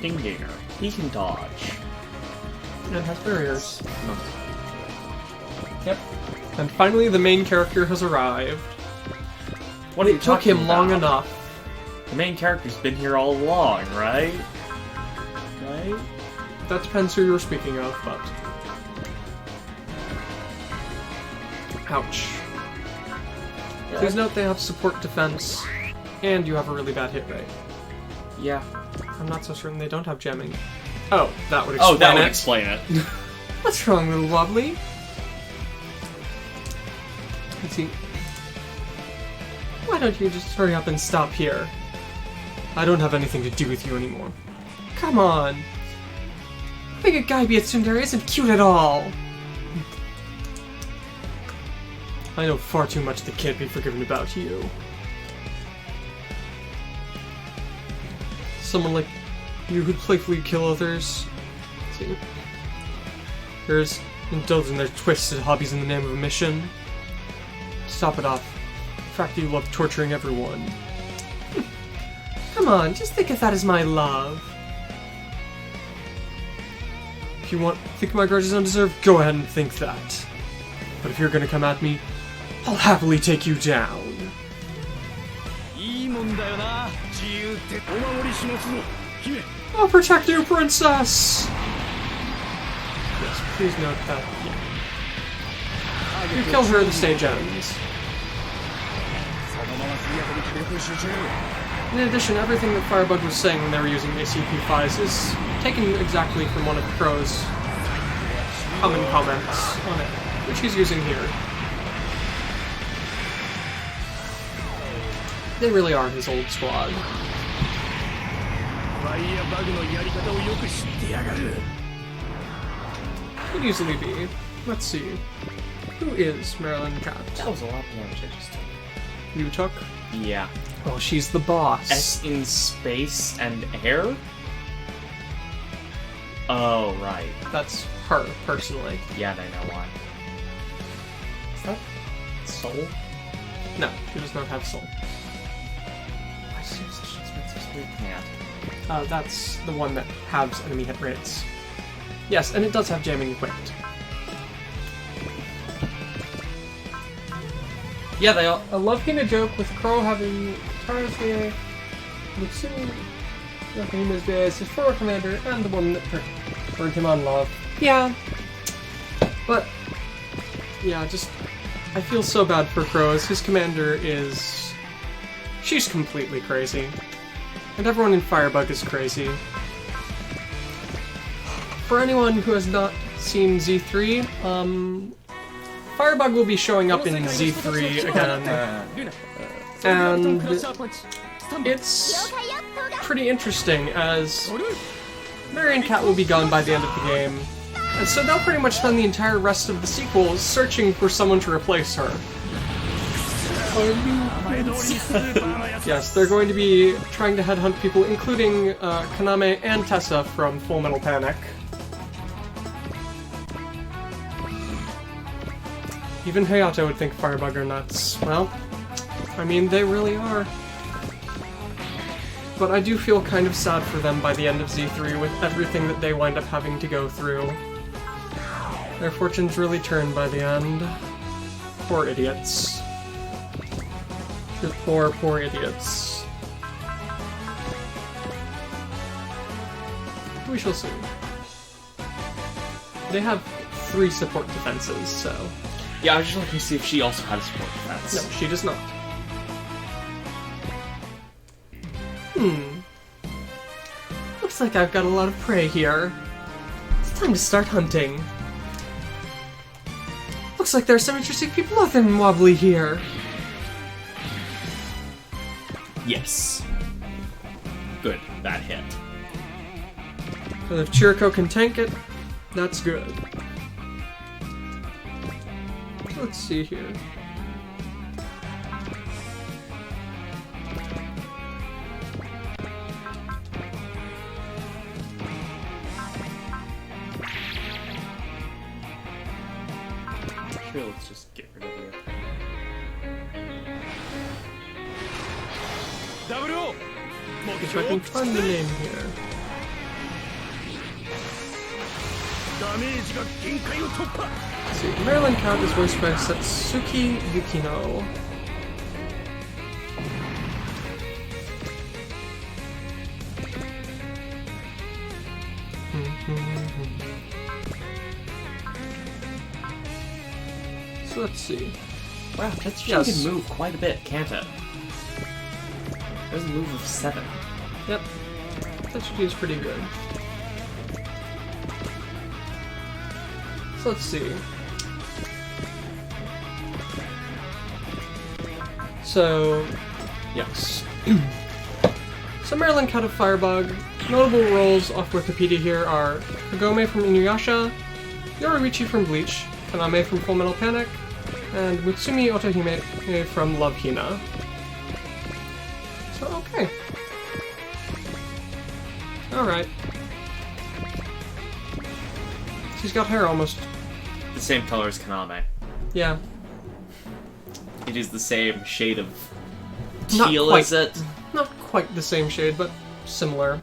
Ding dinger. He can dodge. And has barriers. Yep. And finally, the main character has arrived. What are you It took talking him long about? enough. The main character's been here all along, right? Right? That depends who you're speaking of, but... Ouch. Please note they have support defense, and you have a really bad hit rate. Yeah. I'm not so certain they don't have jamming. Oh, that would explain Oh, that it. would explain it. What's wrong, little wobbly? Let's see. Why don't you just hurry up and stop here? I don't have anything to do with you anymore. Come on! Being a guy be a tsundere isn't cute at all! I know far too much that can't be forgiven about you. Someone like you who'd playfully kill others. Let's see. Here's indulging their twisted hobbies in the name of a mission. Stop it off. In fact, you love torturing everyone. Come on, just think of that as my love. If you think my grudge is undeserved, go ahead and think that. But if you're gonna come at me, I'll happily take you down. I'll protect you, princess! Yes, please note that, yeah. You kill her, the stage ends. In addition, everything that Firebug was saying when they were using ACP5s is taken exactly from one of Crow's common comments on it, which he's using here. They really are his old squad. Could easily be. Let's see. Who is Marilyn Cat? That was a lot of damage I just took. You took? Yeah. Oh, she's the boss. S in space and air? Oh, right. That's her, personally. Yeah, and I know why. Is that soul? No, she does not have soul. Why does she have such an expensive spirit plant? That's the one that halves enemy hit rates. Yes, and it does have jamming equipped. Yeah, they all. I love getting a joke with Crow having guitars here, Mitsui, him as his former commander, and the woman that turned him on love. Yeah. But, yeah, just, I feel so bad for Crow, as his commander is... She's completely crazy. And everyone in Firebug is crazy. For anyone who has not seen Z3, Firebug will be showing up in Z3 again, and it's pretty interesting as Marion Cat will be gone by the end of the game, and so they'll pretty much spend the entire rest of the sequels searching for someone to replace her. Yes, they're going to be trying to headhunt people, including Kaname and Tessa from Full Metal Panic. Even Hayato would think Firebug are nuts. Well, I mean, they really are. But I do feel kind of sad for them by the end of Z3 with everything that they wind up having to go through. Their fortunes really turn by the end. Poor idiots. Just poor, poor idiots. We shall see. They have 3 support defenses, so... Yeah, I was just looking to see if she also had a support defense. No, she does not. Looks like I've got a lot of prey here. It's time to start hunting. Looks like there are some interesting people other than Wobbly here. Yes. Good, that hit. But if Chiriko can tank it, that's good. Let's see here. Here, let's just get rid of you. If I can find the name here. Let's see, Marilyn Count is voiced by Satsuki Yukino. So let's see. Wow, that's Yes. can move quite a bit, can't it? There's a move of 7. Yep. Tetsuji is pretty good. So let's see. So, yes. So Marilyn Cut of Firebug. Notable roles off Wikipedia here are Kagome from Inuyasha, Yoruichi from Bleach, Kaname from Full Metal Panic, and Mutsumi Otohime from Love Hina. So, okay. Alright. She's got hair almost. The same color as Kaname. Yeah. It is the same shade of Not teal, quite. is it? Not quite the same shade, but similar.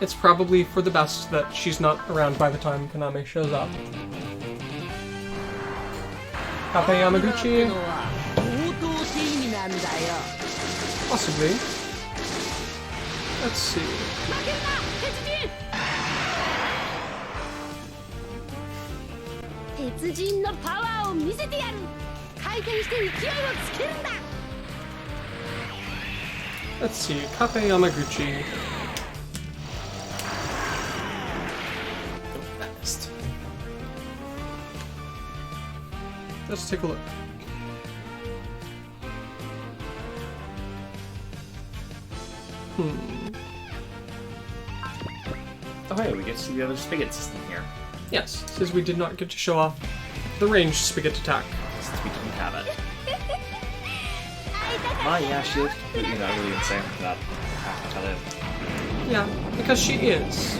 It's probably for the best that she's not around by the time Kaname shows up. Kape Yamaguchi? Possibly. Let's see. Let's see. Kape Yamaguchi. Best. Let's take a look. Oh hey, we get to see the other spigot system here. Yes, since we did not get to show off the ranged spigot attack. Since we didn't have it. Ah, yeah, she looks completely not really insane for that attack, I tell you. Yeah, because she is.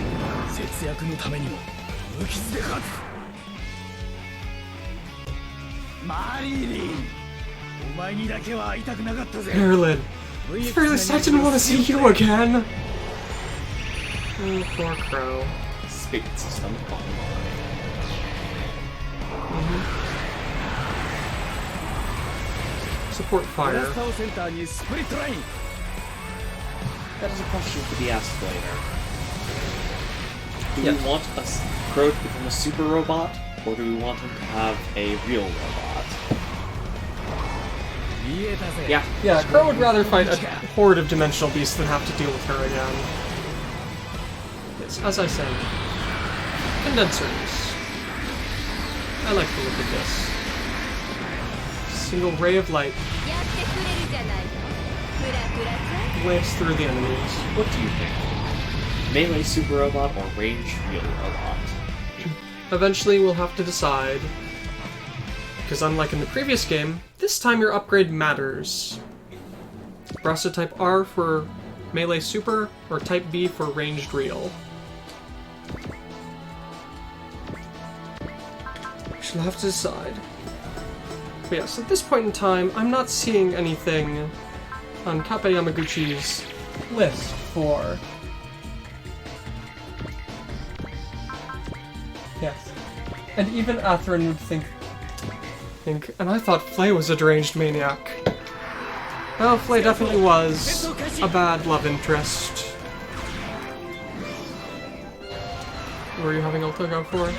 Marilyn, Fearless, I didn't want to see you again! Oh, poor Crow. Spigot system. Support fire. That is a question to be asked later. Do Yeah. we want Crow to become a super robot, or do we want him to have a real robot? Yeah. Yeah, Crow would rather fight a horde of dimensional beasts than have to deal with her again. Yes, as I said. Condensers. I like the look of this. Single ray of light blasts through the enemies. What do you think? Melee super robot or range real robot? Eventually we'll have to decide. Because unlike in the previous game, this time your upgrade matters. Press a type R for melee super, or type B for ranged real. She'll have to decide. But yes, at this point in time, I'm not seeing anything on Kape Yamaguchi's list for... Yes. And even Athrun would think... And I thought Flay was a deranged maniac. Well, Flay definitely was a bad love interest. What were you having Ulta go for?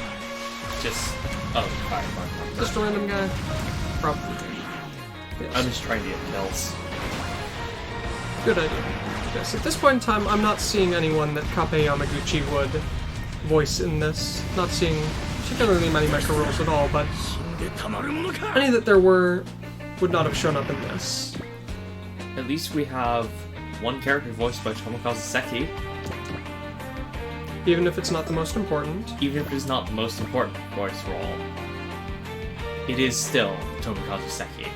Just... oh, Firebug. Just a random guy? Probably. Yes. I'm just trying to get kills. Good idea. Yes, at this point in time, I'm not seeing anyone that Kape Yamaguchi would voice in this. Not seeing particularly many micro roles at all, but any that there were would not have shown up in this. At least we have one character voiced by Tomokazu Seki, Even if it's not the most important. even if it's not the most important voice role. It is still Tomokazu Seki.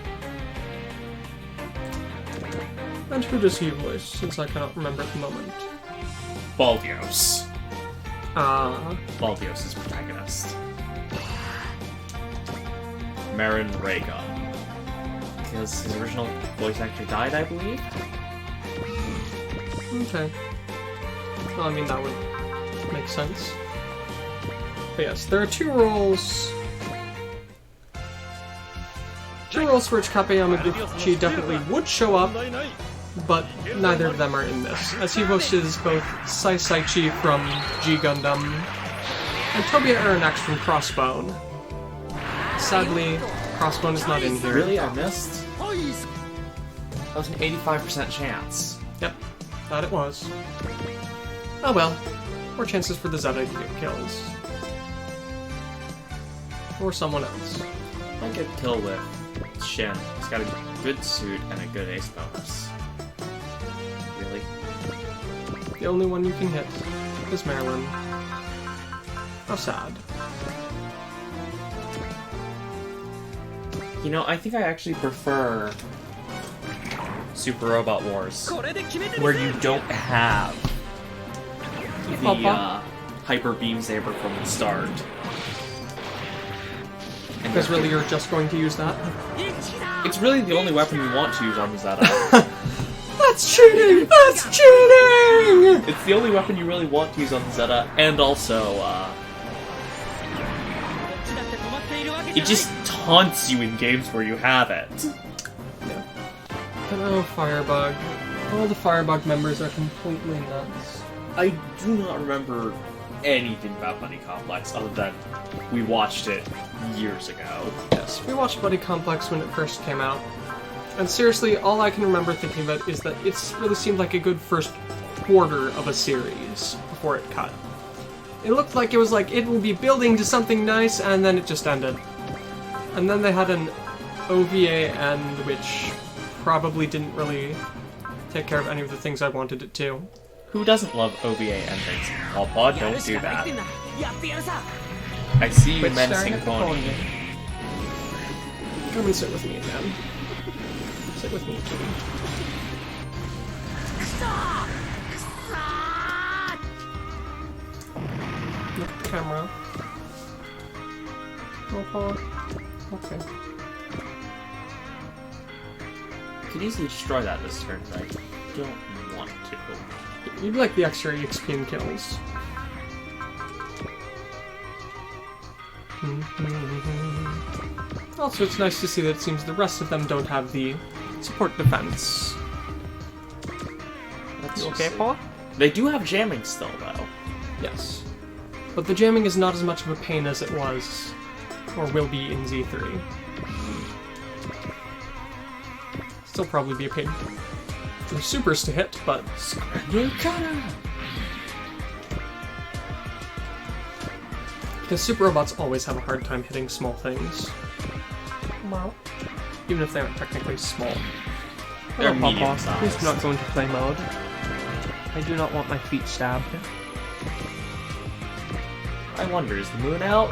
And who does he voice, since I cannot remember at the moment? Baldios. Ah, Baldios is protagonist. Marin Raygun. Because his original voice actor died, I believe? Okay. Well, I mean, that would make sense. But yes, there are two roles. Two roles for which Kape Yamaguchi definitely would show up, but neither of them are in this, as he voices both Saisei from G Gundam and Tobiya Aranex from Crossbone. Sadly, Crossbone is not in here. Really? I missed? That was an 85% chance. Yep, that it was. Oh well, more chances for the Zeta to get kills. Or someone else. I get kill with Shin. He's got a good suit and a good ace bonus. Really? The only one you can hit is Marilyn. How sad. You know, I think I actually prefer Super Robot Wars, where you don't have the Hyper Beam Saber from the start. And Because really you're just going to use that? it's really the only weapon you want to use on the Zeta. That's cheating! That's cheating! It's the only weapon you really want to use on the Zeta, and also, it just taunts you in games where you have it. Yeah. And oh, Firebug. All the Firebug members are completely nuts. I do not remember anything about Buddy Complex other than we watched it years ago. Yes, we watched Buddy Complex when it first came out. And seriously, all I can remember thinking about is that it really seemed like a good first quarter of a series before it cut. It looked like it was like it will be building to something nice, and then it just ended. And then they had an OVA end, which probably didn't really take care of any of the things I wanted it to. Who doesn't love OVA endings? Pawpaw, don't do that. I see you Quit menacing staring at the phone. Pony. Come and sit with me again. Sit with me, kitty. Look at the camera. Pawpaw. Okay. You could easily destroy that this turn, but I don't want to. You'd like the extra EXP and kills. Also, it's nice to see that it seems the rest of them don't have the support defense. That's You okay, Paul? They do have jamming still, though. Yes. But the jamming is not as much of a pain as it was, or will be in Z3. Still probably be a pain for the supers to hit, but... Because super robots always have a hard time hitting small things. Well, even if they aren't technically small. They're Hello, medium Pawpaw. sized. Please do not go into play mode. I do not want my feet stabbed. I wonder, is the moon out?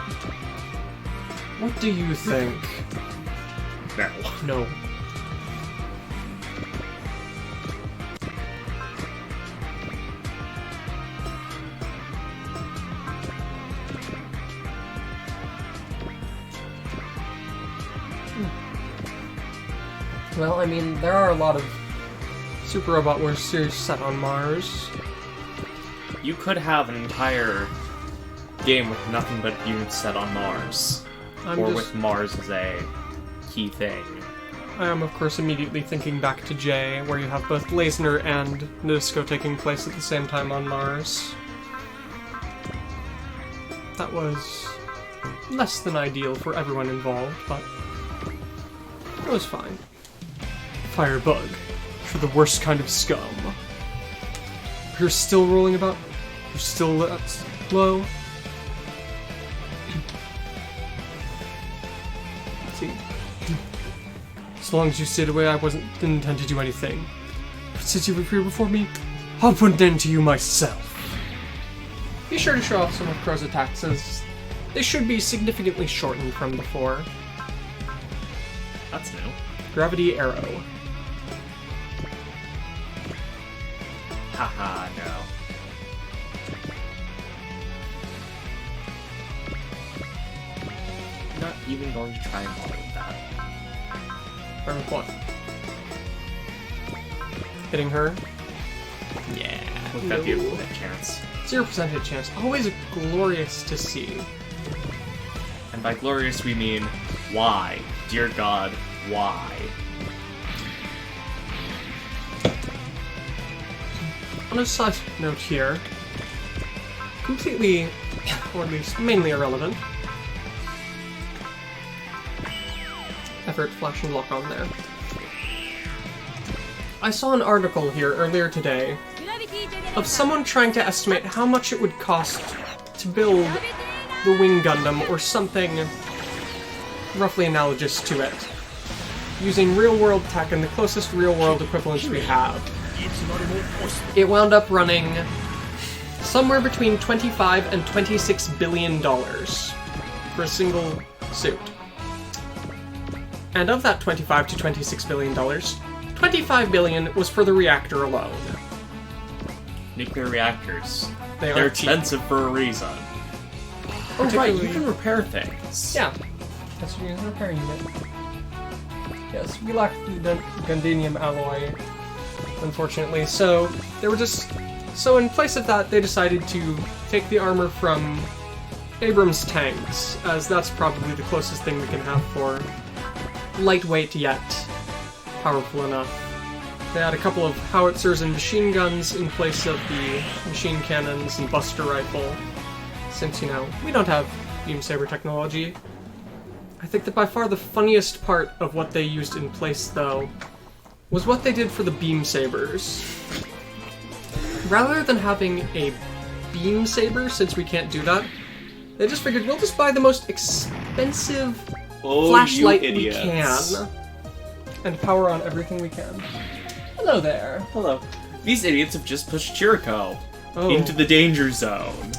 What do you think? No. No. Well, I mean, there are a lot of Super Robot Wars series set on Mars. You could have an entire game with nothing but units set on Mars. Or with Mars as a key thing. I am, of course, immediately thinking back to J, where you have both Blazner and Nidisco taking place at the same time on Mars. That was less than ideal for everyone involved, but it was fine. Firebug, for the worst kind of scum. You're still rolling about? You're still that low? See, as long as you stayed away, I didn't intend to do anything. But since you were here before me, I'll put an end to you myself. Be sure to show off some of Crow's attacks, as they should be significantly shortened from before. That's new. Gravity Arrow. Haha, no. Not even going to try and bother with that. Or what? Hitting her? Yeah, we've got a beautiful hit chance. 0% hit chance. Always glorious to see. And by glorious, we mean why? Dear God, why? On a side note here, completely, or at least mainly irrelevant. Effort, flash, and lock on there. I saw an article here earlier today of someone trying to estimate how much it would cost to build the Wing Gundam or something roughly analogous to it, using real-world tech and the closest real-world equivalents we have. It wound up running somewhere between $25 and $26 billion for a single suit. And of that $25 to $26 billion, $25 billion was for the reactor alone. Nuclear reactors. They're cheap. expensive for a reason. Oh right, you can repair things. Yeah. That's what you're repair unit. Yes, we lack the Gundanium alloy, unfortunately. So they were just in place of that, they decided to take the armor from Abrams tanks, as that's probably the closest thing we can have for lightweight yet powerful enough. They had a couple of howitzers and machine guns in place of the machine cannons and buster rifle, since, you know, we don't have beam saber technology. I think that by far the funniest part of what they used in place, though, was what they did for the beam sabers. Rather than having a beam saber, since we can't do that, they just figured we'll just buy the most expensive flashlight we can and power on everything we can. Hello there. Hello. These idiots have just pushed Chiriko Oh. into the danger zone.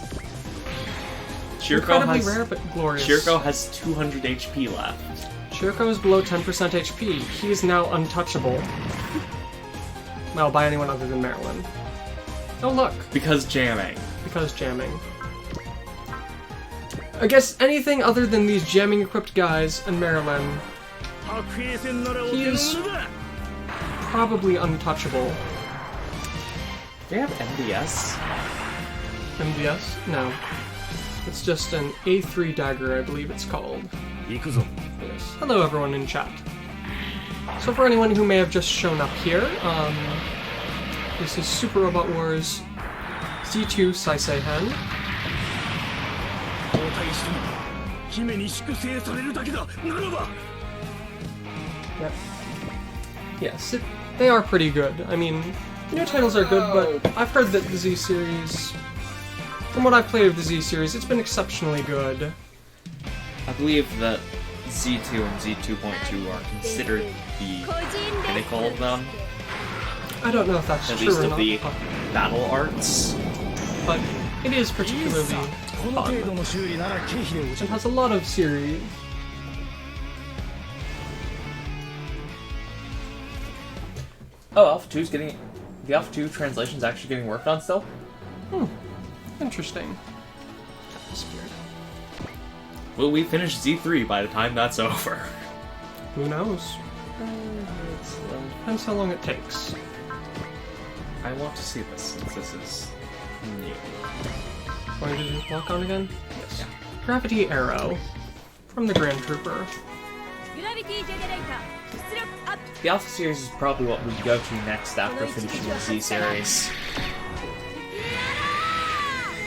Incredibly rare, but glorious. Chiriko has 200 HP left. Chiriko is below 10% HP. He is now untouchable. Well, by anyone other than Marilyn. Oh, look. Because jamming. Because jamming. I guess anything other than these jamming-equipped guys and Marilyn, he is probably untouchable. Do they have MDS? MDS? No. It's just an A3 dagger, I believe it's called. Yes. Hello, everyone in chat. So for anyone who may have just shown up here, this is Super Robot Wars Z2 Saisei Hen. Yep. Yes, they are pretty good. I mean, new titles are good, but I've heard that the Z series, from what I've played of the Z series, it's been exceptionally good. I believe that Z2 and Z2.2 are considered the pinnacle of them. I don't know if that's At true least or of not, the battle arts. but it is particularly fun. It has a lot of series. Oh, Alpha 2's getting... The Alpha 2 translation's actually getting worked on still? Interesting. Will we finish Z3 by the time that's over? Who knows? Depends how long it takes. I want to see this, since this is new. Going to walk on again? Yes. Gravity Arrow. From the Grand Trooper. The Alpha series is probably what we go to next after finishing the Z series.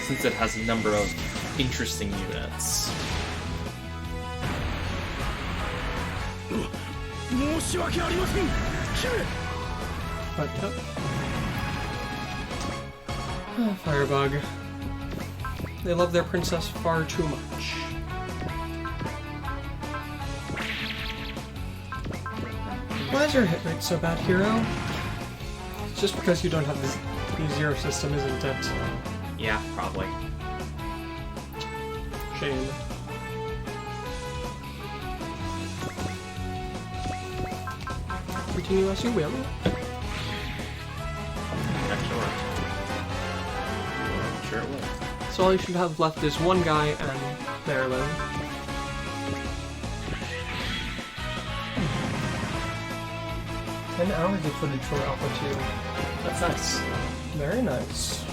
Since it has a number of interesting units. But, Firebug. They love their princess far too much. Why is your hit rate so bad, Hero? It's just because you don't have the zero system, isn't it? Yeah, probably. Shame. Continue as you will. Sure it will. So all you should have left is one guy and Marilyn. 10 hours of footage for Alpha 2. That's nice. Very nice.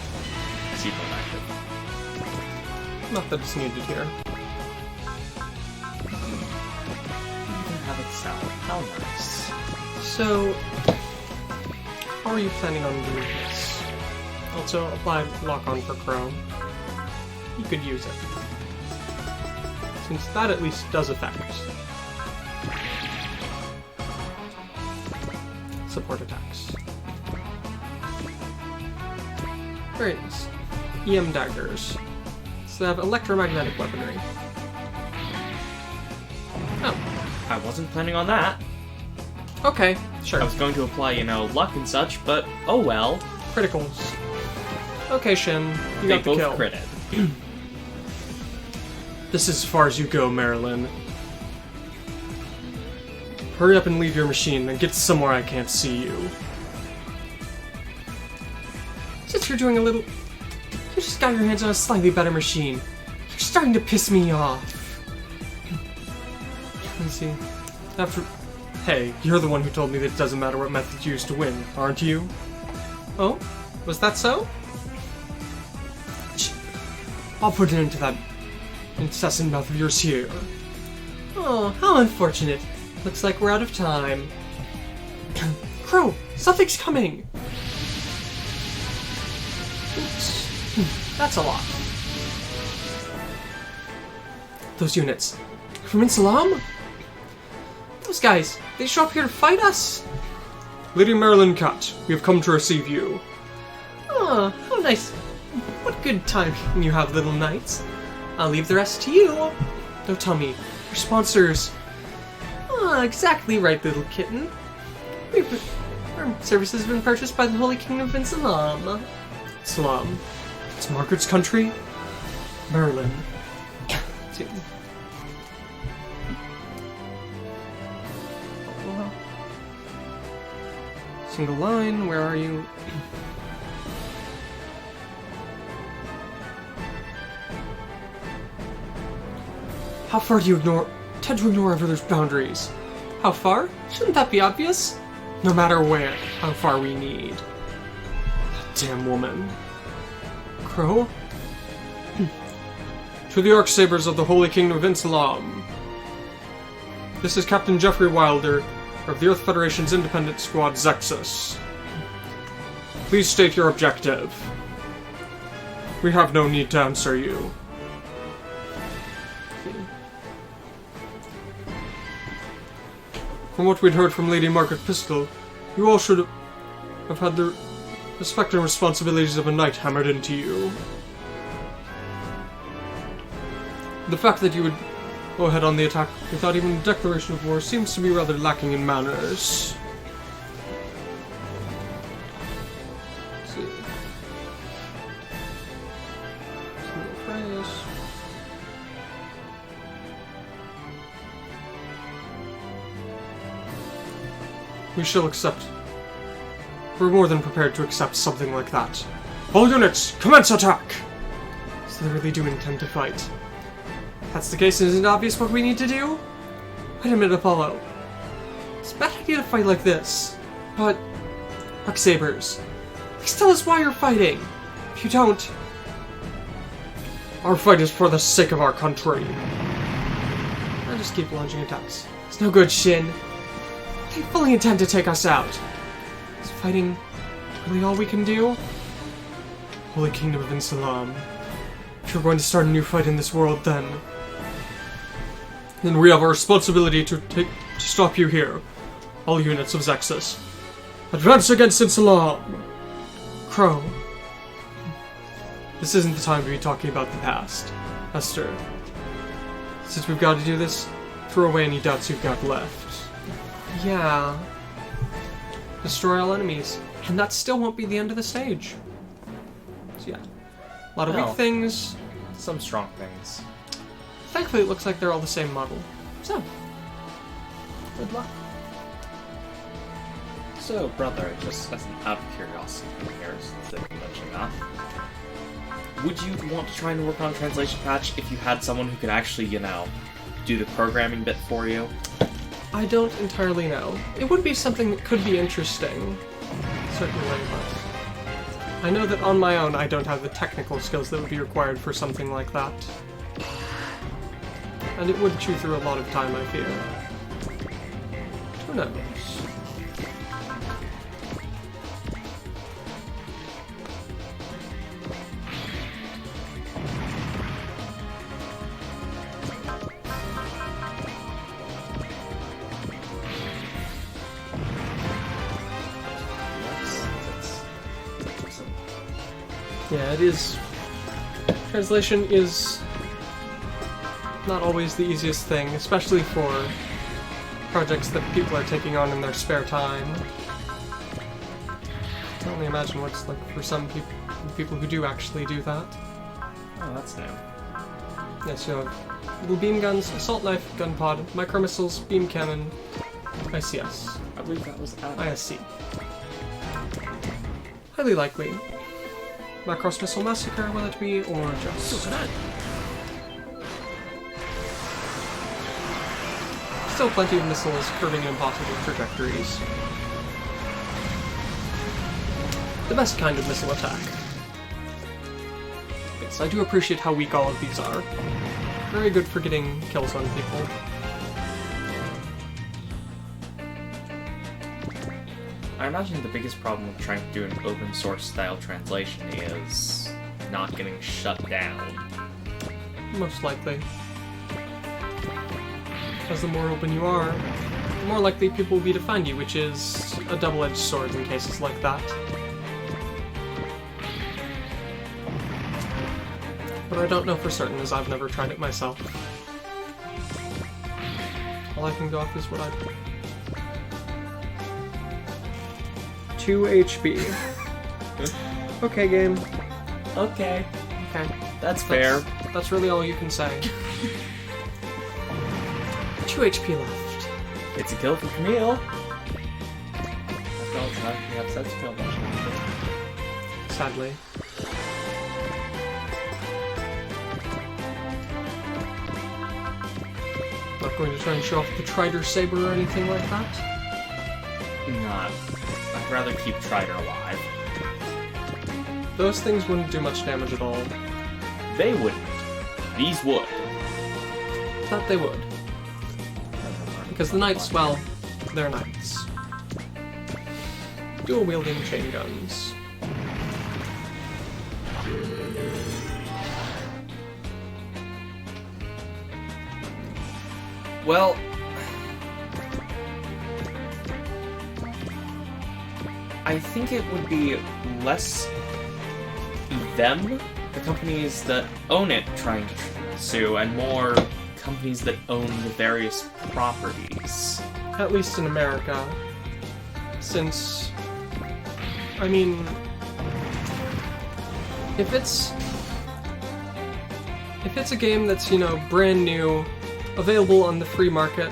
Sequel active. Not that it's needed here. Have it salad. How nice. So, how are you planning on doing this? Also, apply lock-on for Chrome. You could use it. Since that at least does affect support attacks. Very nice. EM daggers. So they have electromagnetic weaponry. Oh. I wasn't planning on that. Okay, sure. I was going to apply, luck and such, but oh well. Criticals. Okay, Shin, you They got the both kill. critted. This is as far as you go, Marilyn. Hurry up and leave your machine, and get somewhere I can't see you. Since you're doing a little... You just got your hands on a slightly better machine. You're starting to piss me off. Let's see. After... Hey, you're the one who told me that it doesn't matter what method you use to win, aren't you? Oh? Was that so? I'll put an end to that incessant mouth of yours here. Oh, how unfortunate. Looks like we're out of time. Crow, something's coming! Oops. That's a lot. Those units. From Insalam? Those guys, they show up here to fight us? Lady Marilyn Cat, we have come to receive you. Oh, how nice. What good time you have, little knights. I'll leave the rest to you. Don't tell me. Your sponsors. Ah, exactly right, little kitten. Our services have been purchased by the Holy Kingdom of Insalam. Salam. It's Margaret's country? Marilyn. Single line, where are you? How far do you tend to ignore ever there's boundaries? How far? Shouldn't that be obvious? No matter where, how far we need. That damn woman. Crow? To the Arcsabers of the Holy Kingdom of Insalam. This is Captain Jeffrey Wilder of the Earth Federation's independent squad Zexus. Please state your objective. We have no need to answer you. From what we'd heard from Lady Margaret Pistol, you all should have had the respect and responsibilities of a knight hammered into you. The fact that you would go ahead on the attack without even a declaration of war seems to be rather lacking in manners. Let's see. Single phrase. We shall accept. We're more than prepared to accept something like that. All units, commence attack! So they really do intend to fight. If that's the case, isn't it obvious what we need to do? Wait a minute, Apollo. It's a bad idea to fight like this. But... Arcsabers, please tell us why you're fighting. If you don't... Our fight is for the sake of our country. I'll just keep launching attacks. It's no good, Shin. They fully intend to take us out. Is fighting really all we can do? Holy Kingdom of Insalam. If you're going to start a new fight in this world, then we have a responsibility to stop you here. All units of Zexus. Advance against Insalam! Crow. This isn't the time to be talking about the past. Esther. Since we've got to do this, throw away any doubts you've got left. Yeah. Destroy all enemies. And that still won't be the end of the stage. So yeah. A lot of weak things. Some strong things. Thankfully it looks like they're all the same model. So. Good luck. So, brother, just out of curiosity here, since they mentioned that, would you want to try and work on a translation patch if you had someone who could actually, do the programming bit for you? I don't entirely know. It would be something that could be interesting, certainly, but I know that on my own I don't have the technical skills that would be required for something like that. And it would chew through a lot of time, I fear. Who knows? Yeah, it is. Translation is not always the easiest thing, especially for projects that people are taking on in their spare time. I can only imagine what it's like for some people who do actually do that. Oh, that's new. Yes, you have little beam guns, assault knife, gun pod, micro missiles, beam cannon, ICS. I believe that was ISC. Highly likely. Macross Missile Massacre, will it be, or just... Still plenty of missiles curving in impossible trajectories. The best kind of missile attack. Yes, I do appreciate how weak all of these are. Very good for getting kills on people. I imagine the biggest problem with trying to do an open source style translation is not getting shut down. Most likely. Because the more open you are, the more likely people will be to find you, which is a double-edged sword in cases like that. But I don't know for certain, as I've never tried it myself. All I can go off is what I... 2 HP. Okay, game. Okay. Okay. That's fair. That's really all you can say. 2 HP left. It's a kill for Camille. After all, it's not we have such kill much. Sadly. Not going to try and show off the Trider Saber or anything like that? Not. I'd rather keep Trider alive. Those things wouldn't do much damage at all. They wouldn't. These would. Thought they would. Because the knights, well, they're knights. Dual-wielding chain guns. Well, I think it would be less them, the companies that own it, trying to sue, and more companies that own the various properties. At least in America. Since, I mean, if it's a game that's, you know, brand new, available on the free market,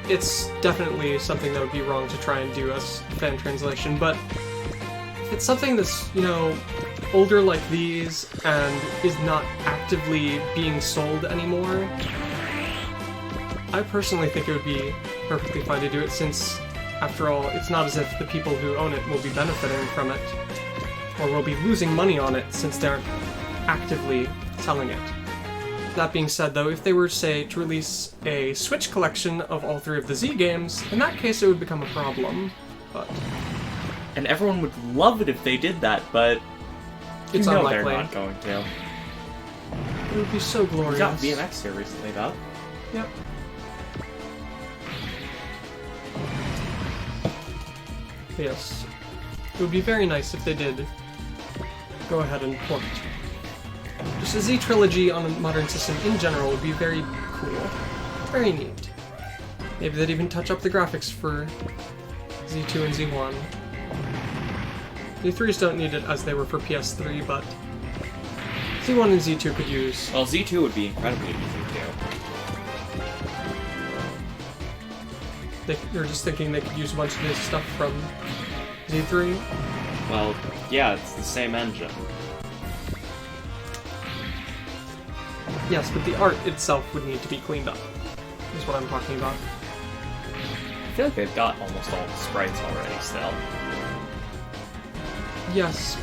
it's definitely something that would be wrong to try and do as fan translation, but if it's something that's, you know, older like these and is not actively being sold anymore, I personally think it would be perfectly fine to do it, since, after all, it's not as if the people who own it will be benefiting from it, or will be losing money on it since they're actively selling it. That being said, though, if they were, say, to release a Switch collection of all 3 of the Z games, in that case it would become a problem, but... And everyone would love it if they did that, but it's know unlikely. They're not going to. It would be so glorious. We got BMX here recently, though. Yep. Yes. It would be very nice if they did go ahead and port. Just a Z trilogy on a modern system in general would be very cool. Very neat. Maybe they'd even touch up the graphics for Z2 and Z1. Z3s don't need it as they were for PS3, but Z1 and Z2 could use... Well, Z2 would be incredibly easy to do. You're just thinking they could use a bunch of this stuff from Z3? Well, yeah, it's the same engine. Yes, but the art itself would need to be cleaned up, is what I'm talking about. feel like they've got almost all the sprites already still. Yes,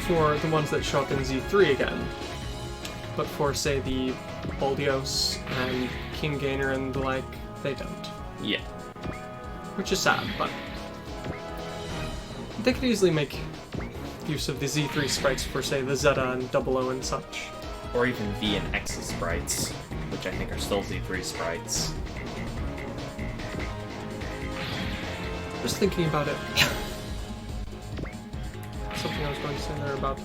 for the ones that show up in Z3 again. But for, say, the Baldios and King Gainer and the like, they don't. Yeah. Which is sad, but they could easily make use of the Z3 sprites for, say, the Zeta and Double O and such. Or even V and X sprites, which I think are still Z3 sprites. Just thinking about it. Something I was going to say there about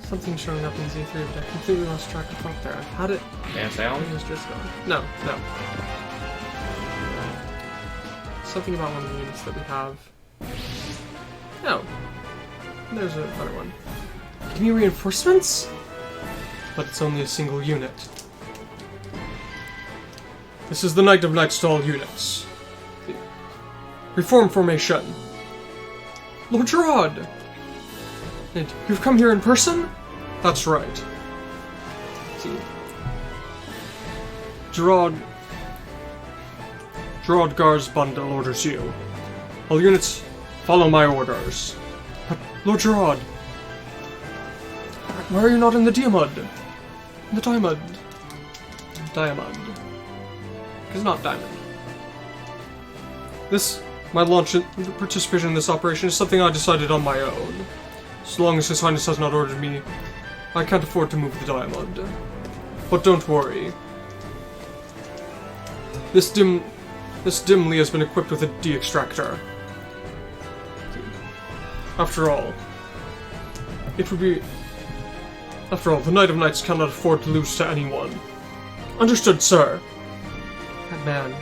something showing up in Z3, but I completely lost track of thought there. How did it was just going? No. Something about one of the units that we have. No. There's a better one. Give me reinforcements? But it's only a single unit. This is the Knight of Knights to all units. Reform formation. Lord Gerard! And you've come here in person? That's right. See. Gerard Gar's bundle orders you. All units, follow my orders. But, Lord Gerard, why are you not in the Diamond? In the Diamond. Diamond. Because not Diamond. My launch and participation in this operation is something I decided on my own. So long as His Highness has not ordered me, I can't afford to move the Diamond. But don't worry. This dimly has been equipped with a D-extractor. After all, the Knight of Knights cannot afford to lose to anyone. Understood, sir. That man.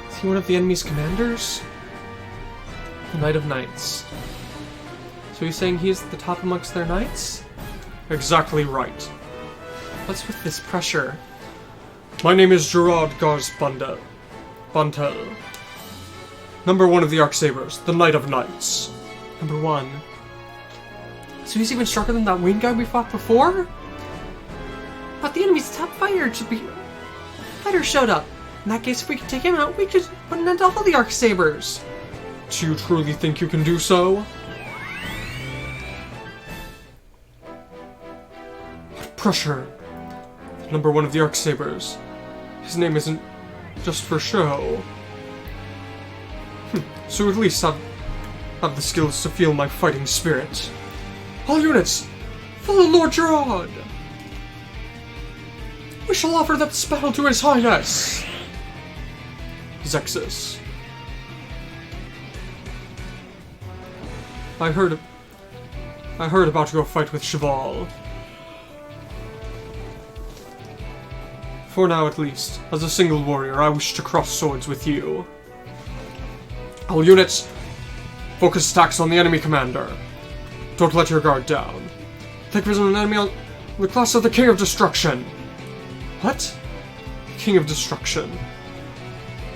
Is he one of the enemy's commanders? The Knight of Knights. So he's saying he's the top amongst their knights? Exactly right. What's with this pressure? My name is Gerard Gars Buntel. Number 1 of the Arcsabers, the Knight of Knights. Number 1. So he's even stronger than that wing guy we fought before? But the enemy's top fighter showed up. In that case, if we could take him out, we could put an end to all the Arcsabers. Do you truly think you can do so? What pressure! Number 1 of the Arcsabers. His name isn't just for show. So at least have the skills to feel my fighting spirit. All units, follow Lord Gerard! We shall offer this battle to His Highness! Zexus. I heard about your fight with Cheval. For now at least, as a single warrior, I wish to cross swords with you. All units, focus attacks on the enemy commander. Don't let your guard down. Take vision on an enemy on the class of the King of Destruction. What? King of Destruction.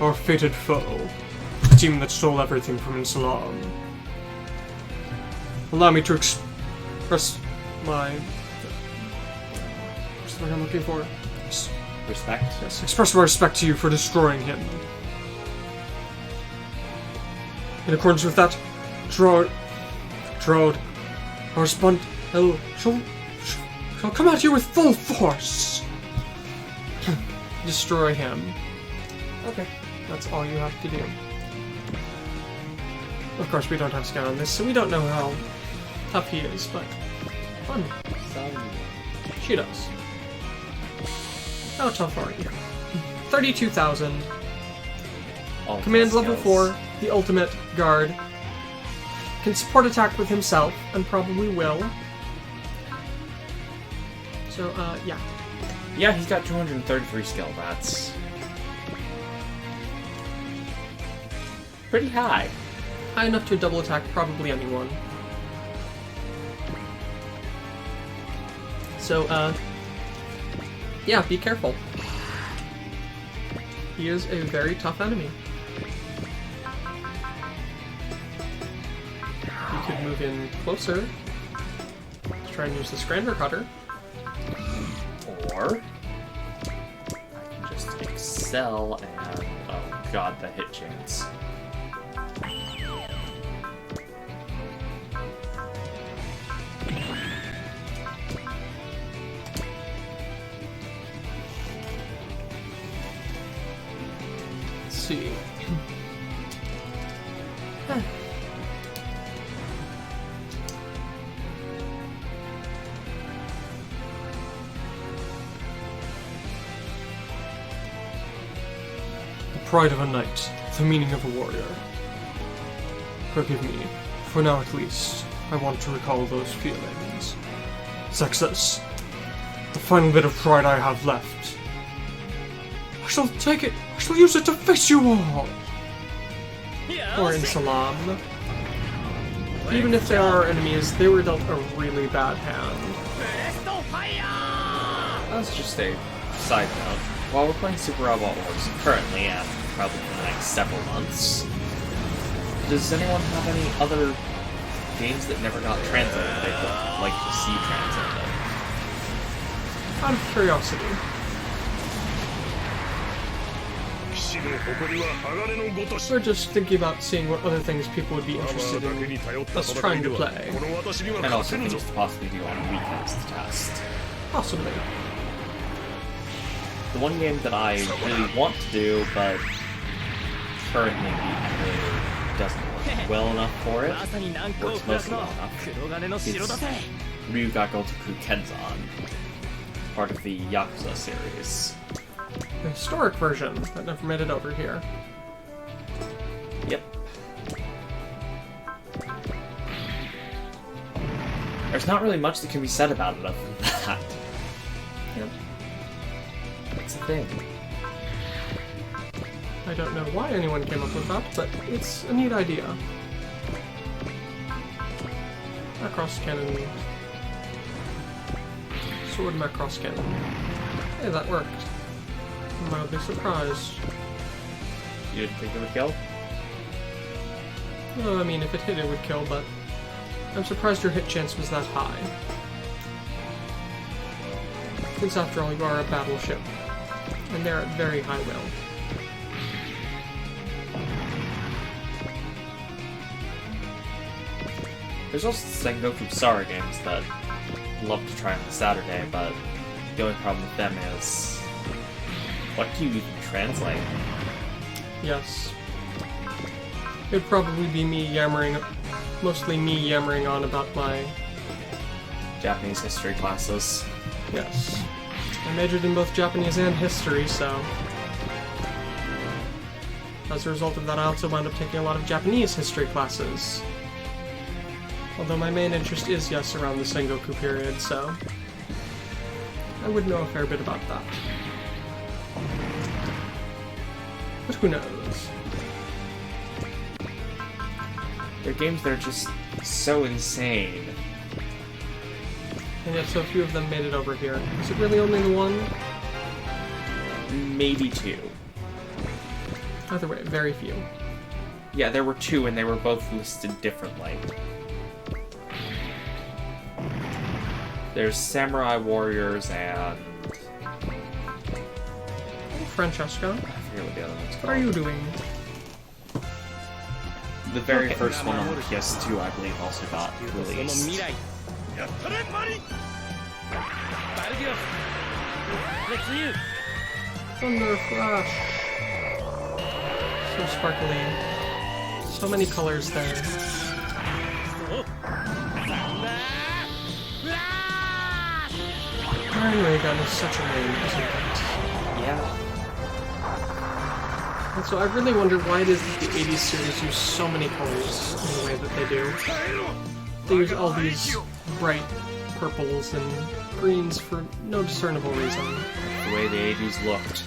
Our fated foe. The team that stole everything from Insalam. Allow me to express my... What's the word I'm looking for? Respect? Yes, express my respect to you for destroying him. In accordance with that, Gerard, our Buntel shall come at you with full force. Destroy him. Okay. That's all you have to do. Of course, we don't have scout on this, so we don't know how tough he is, but fun. She does. How tough are you? 32,000. Command level 4, the ultimate guard. Can support attack with himself, and probably will. So, yeah. Yeah, he's got 233 skill. That's pretty high. High enough to double attack probably anyone. So, yeah, be careful. He is a very tough enemy. You could move in closer to try and use the Scrander Cutter. Or I can just excel and god, the hit chance. Let's see. Pride of a knight, the meaning of a warrior. Forgive me, for now at least, I want to recall those feelings. Success, the final bit of pride I have left. I shall take it, I shall use it to face you all! Or in Salam. Even if they are enemies, they were dealt a really bad hand. That's just a side note. While we're playing Super Robot Wars currently, and probably for the next several months, does anyone have any other games that never got translated they would like to see translated? Out of curiosity. We're just thinking about seeing what other things people would be interested in us trying to play. And also things to possibly do on weekends to test. Possibly. The one game that I really want to do, but currently the emulator doesn't work well enough for it, works mostly well enough, is Ryuga Gotoku Kenzan, part of the Yakuza series. The historic version that never made it over here. Yep. There's not really much that can be said about it other than that. Yep. It's a thing. I don't know why anyone came up with that, but it's a neat idea. Macross cannon. Sword Macross cannon. Hey, that worked. I'm mildly surprised. You didn't think it would kill? Well, I mean, if it hit, it would kill, but I'm surprised your hit chance was that high. Since after all, you are a battleship, and they're at very high will. There's also Sengoku Sara games that I'd love to try on Saturday, but the only problem with them is, what do you even translate? Yes. It'd probably be me yammering, mostly me yammering on about my... Japanese history classes. Yes. I majored in both Japanese and history, so... As a result of that, I also wound up taking a lot of Japanese history classes. Although my main interest is, yes, around the Sengoku period, so... I would know a fair bit about that. But who knows? They're games that are just so insane. And yet so few of them made it over here. Is it really only the one? Maybe two. Either way, very few. Yeah, there were two, and they were both listed differently. There's Samurai Warriors and... Francesca, I forget what the other one's called. what are you doing? The very first one on PS2, I believe, also got released. Thunder Flash! So sparkly. So many colors there. Iron Ray Gun is such a name, isn't it? Yeah. And so I really wonder why it is that the 80s series use so many colors in the way that they do. They use all these bright purples and greens for no discernible reason. The way the 80s looked.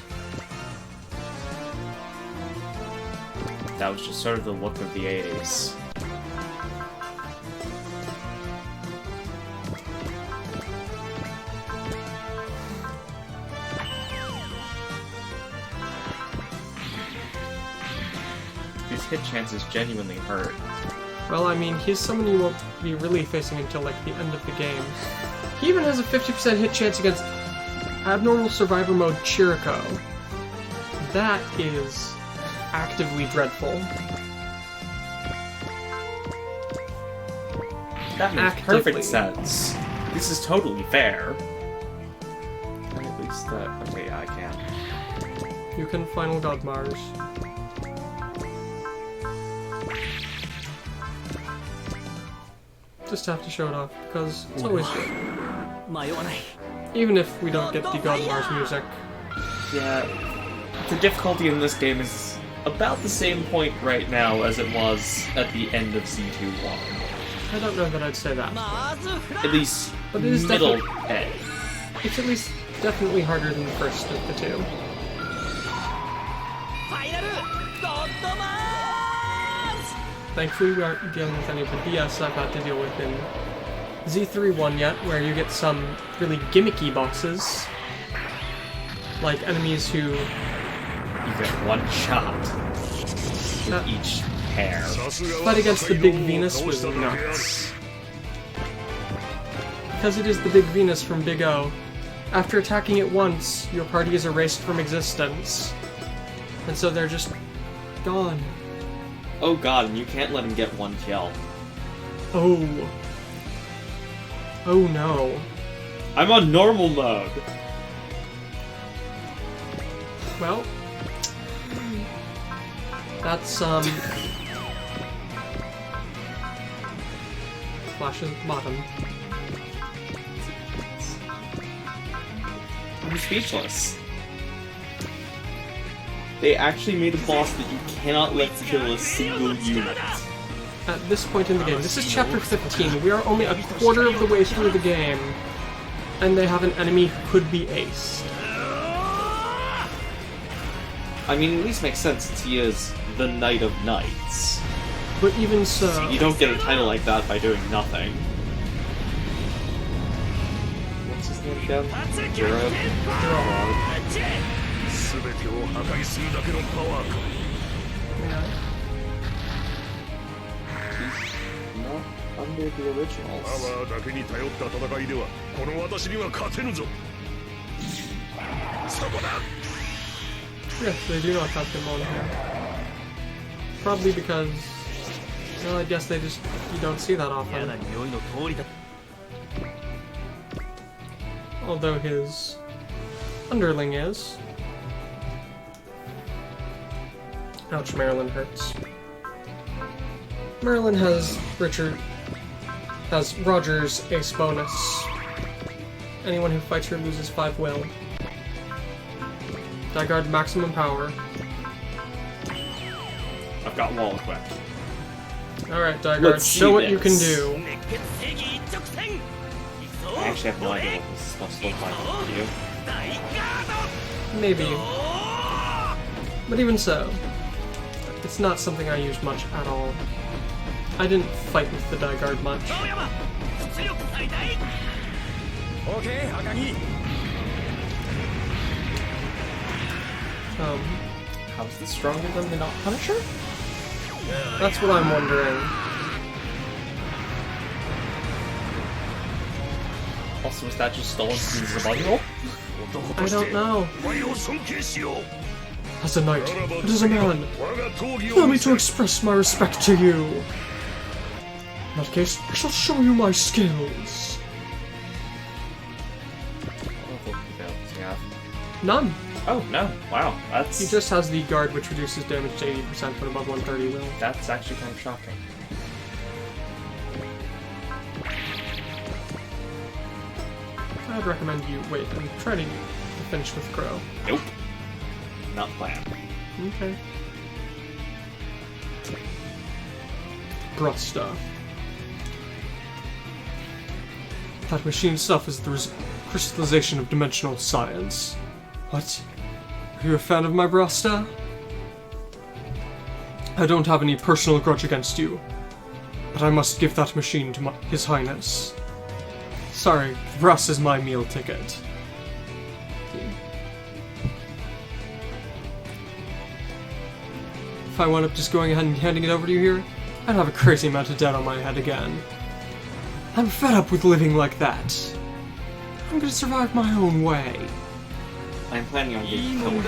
That was just sort of the look of the 80s. His hit chances genuinely hurt. Well, I mean, he's someone you won't be really facing until, like, the end of the game. He even has a 50% hit chance against Abnormal Survivor Mode Chirico. That is actively dreadful. That makes Actively. perfect sense. This is totally fair. And at least that. Okay, yeah, I can. You can final God Mars. Just have to show it off, because it's always good. Even if we don't get the God Mars music. Yeah, the difficulty in this game is about the same point right now as it was at the end of C2-1. I don't know that I'd say that. At least But it is middle definitely- edge. It's at least definitely harder than the first of the two. Thankfully, we aren't dealing with any of the BS I've had to deal with in Z3-1 yet, where you get some really gimmicky bosses. Like enemies who... You get one shot with each pair. Fight against the Big Venus was nuts. Because it is the Big Venus from Big O. After attacking it once, your party is erased from existence. And so they're just gone. Oh god, and you can't let him get one kill. Oh. Oh no. I'm on normal mode. Well, that's, flashes at the bottom. I'm speechless. They actually made a boss that you cannot let kill a single unit. At this point in the game, this is chapter 15, we are only a quarter of the way through the game, and they have an enemy who could be aced. I mean, at least makes sense since he is the Knight of Knights. But even so... You don't get a title like that by doing nothing. What's his name again? Zero? Yeah. He's not under the originals. パワーだけに頼った戦いではこの私には勝てぬぞそこだ Yes, they do not have him on here. Probably because... Well, I guess they just... You don't see that often. Although his... underling is... Ouch, Marilyn hurts. Marilyn has Roger's ace bonus. Anyone who fights her loses 5 will. Dygard maximum power. I've got wall equipped. Alright, Dygard, Let's see show what you can this. do. I actually have no idea what this is supposed to look like for you. Maybe. But even so, it's not something I use much at all. I didn't fight with the Dygard much. How's this stronger than the Not Punisher? That's what I'm wondering. Also, was that just stolen from the bundle? I don't know. お前を尊敬しよう As a knight, but as a man, allow me to express my respect to you. In that case, I shall show you my skills. None. Oh, no. Wow. He That's just has the guard, which reduces damage to 80% when above 130 will. that's actually kind of shocking. I'd recommend you wait and try to finish with Crow. Nope. Not planned. Okay. Brusta. That machine stuff is the crystallization of dimensional science. What? Are you a fan of my Brusta? I don't have any personal grudge against you, but I must give that machine to His Highness. Sorry, Brust is my meal ticket. If I wound up just going ahead and handing it over to you here, I'd have a crazy amount of debt on my head again. I'm fed up with living like that. I'm gonna survive my own way. I'm planning on getting killed with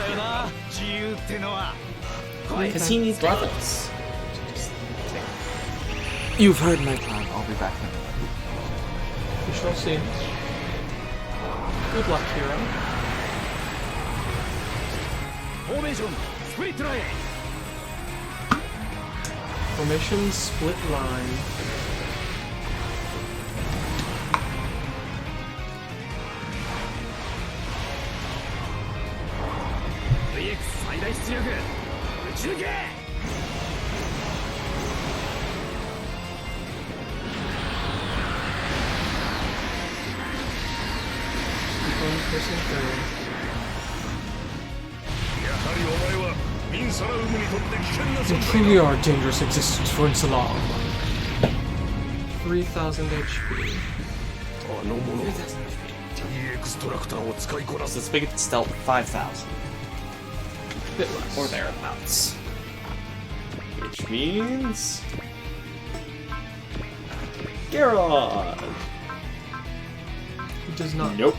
Because he needs levels. You've heard my plan. I'll be back then. We shall see. Good luck, hero. フォーメーションスプリットライン Formation split line. VX 最大出力打ち抜け One person through. やはりお前はミンサラウムにとって危険な You 存在 truly are a dangerous existence for Insalam. 3000 HP. あの者 T エクストラクターを使いこな So す let's make it stealth 5,000. Bit less. Or thereabouts. Which means... Garrod! He does not. Nope.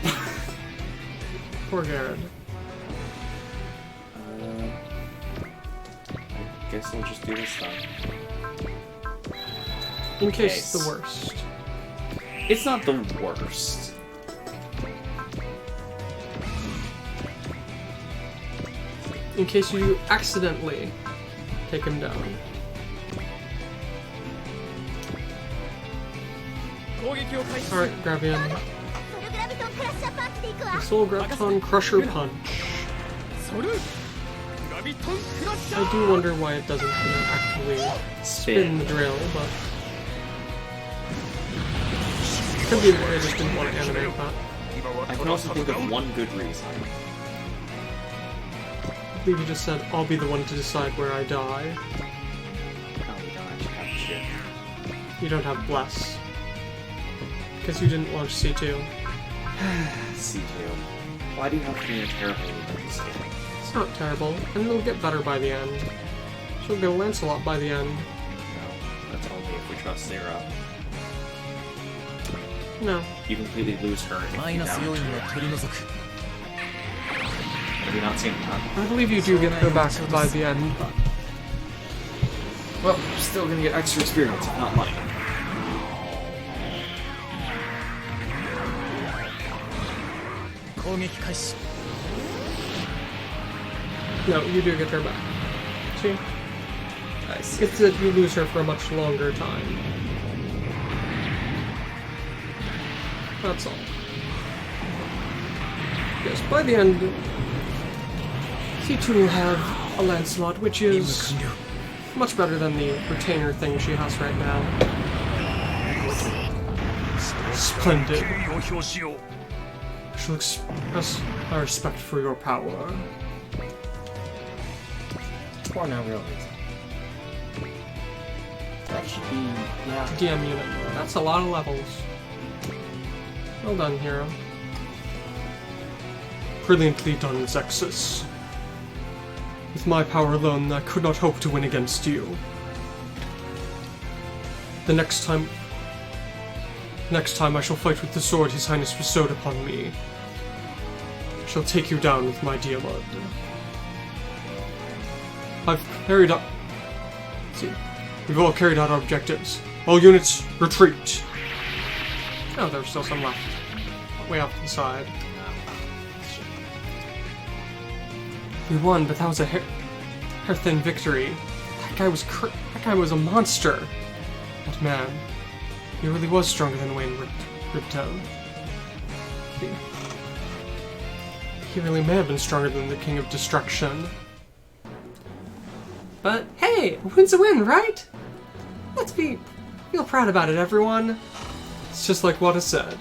Poor Garrod. I guess we'll just do this then. In case Case. the worst. It's not the worst. In case you accidentally take him down. 攻撃を開始 Alright, grab him. ソルグラビトンクラッシャーパンチでいくわ Soul Graviton Crusher Punch. ソルグラビトンクラッシャ I ー do wonder why it doesn't actually spin the drill, but could be that I just didn't want to animate that. 今は I can also think of one good reason. I believe you just said, I'll be the one to decide where I die. Oh, we don't actually have shit. You don't have Bless. Because you didn't launch C2. C2. Why do you have to be a terrible leader in this game? It's not terrible, and it'll get better by the end. She'll go Lancelot by the end. No, that's only if we trust Zero. No. You completely lose her if マイ you ナス要 don't. 因は取り除く。 Have you not seen that? I believe you do get her back by the end. Well, you're still gonna get extra experience, if not money. No, you do get her back. See? I see. It's that you lose her for a much longer time. That's all. Yes, by the end, C2 will have a Lancelot, which is much better than the retainer thing she has right now. Splendid. 敬意を表しよう I shall express my respect for your power. For no real reason. That should be... yeah. DM unit. That's a lot of levels. Well done, hero. Brilliantly done, Zexus. With my power alone, I could not hope to win against you. The next time I shall fight with the sword His Highness bestowed upon me. I shall take you down with my Diamond. I've carried out... See, we've all carried out our objectives. All units, retreat! Oh, there's still some left. Way off to the side. We won, but that was a hair-thin victory. That guy was a monster. But man, he really was stronger than Wayne Riptown. He really may have been stronger than the King of Destruction. But hey, a win's a win, right? Let's feel proud about it, everyone. It's just like Wada said.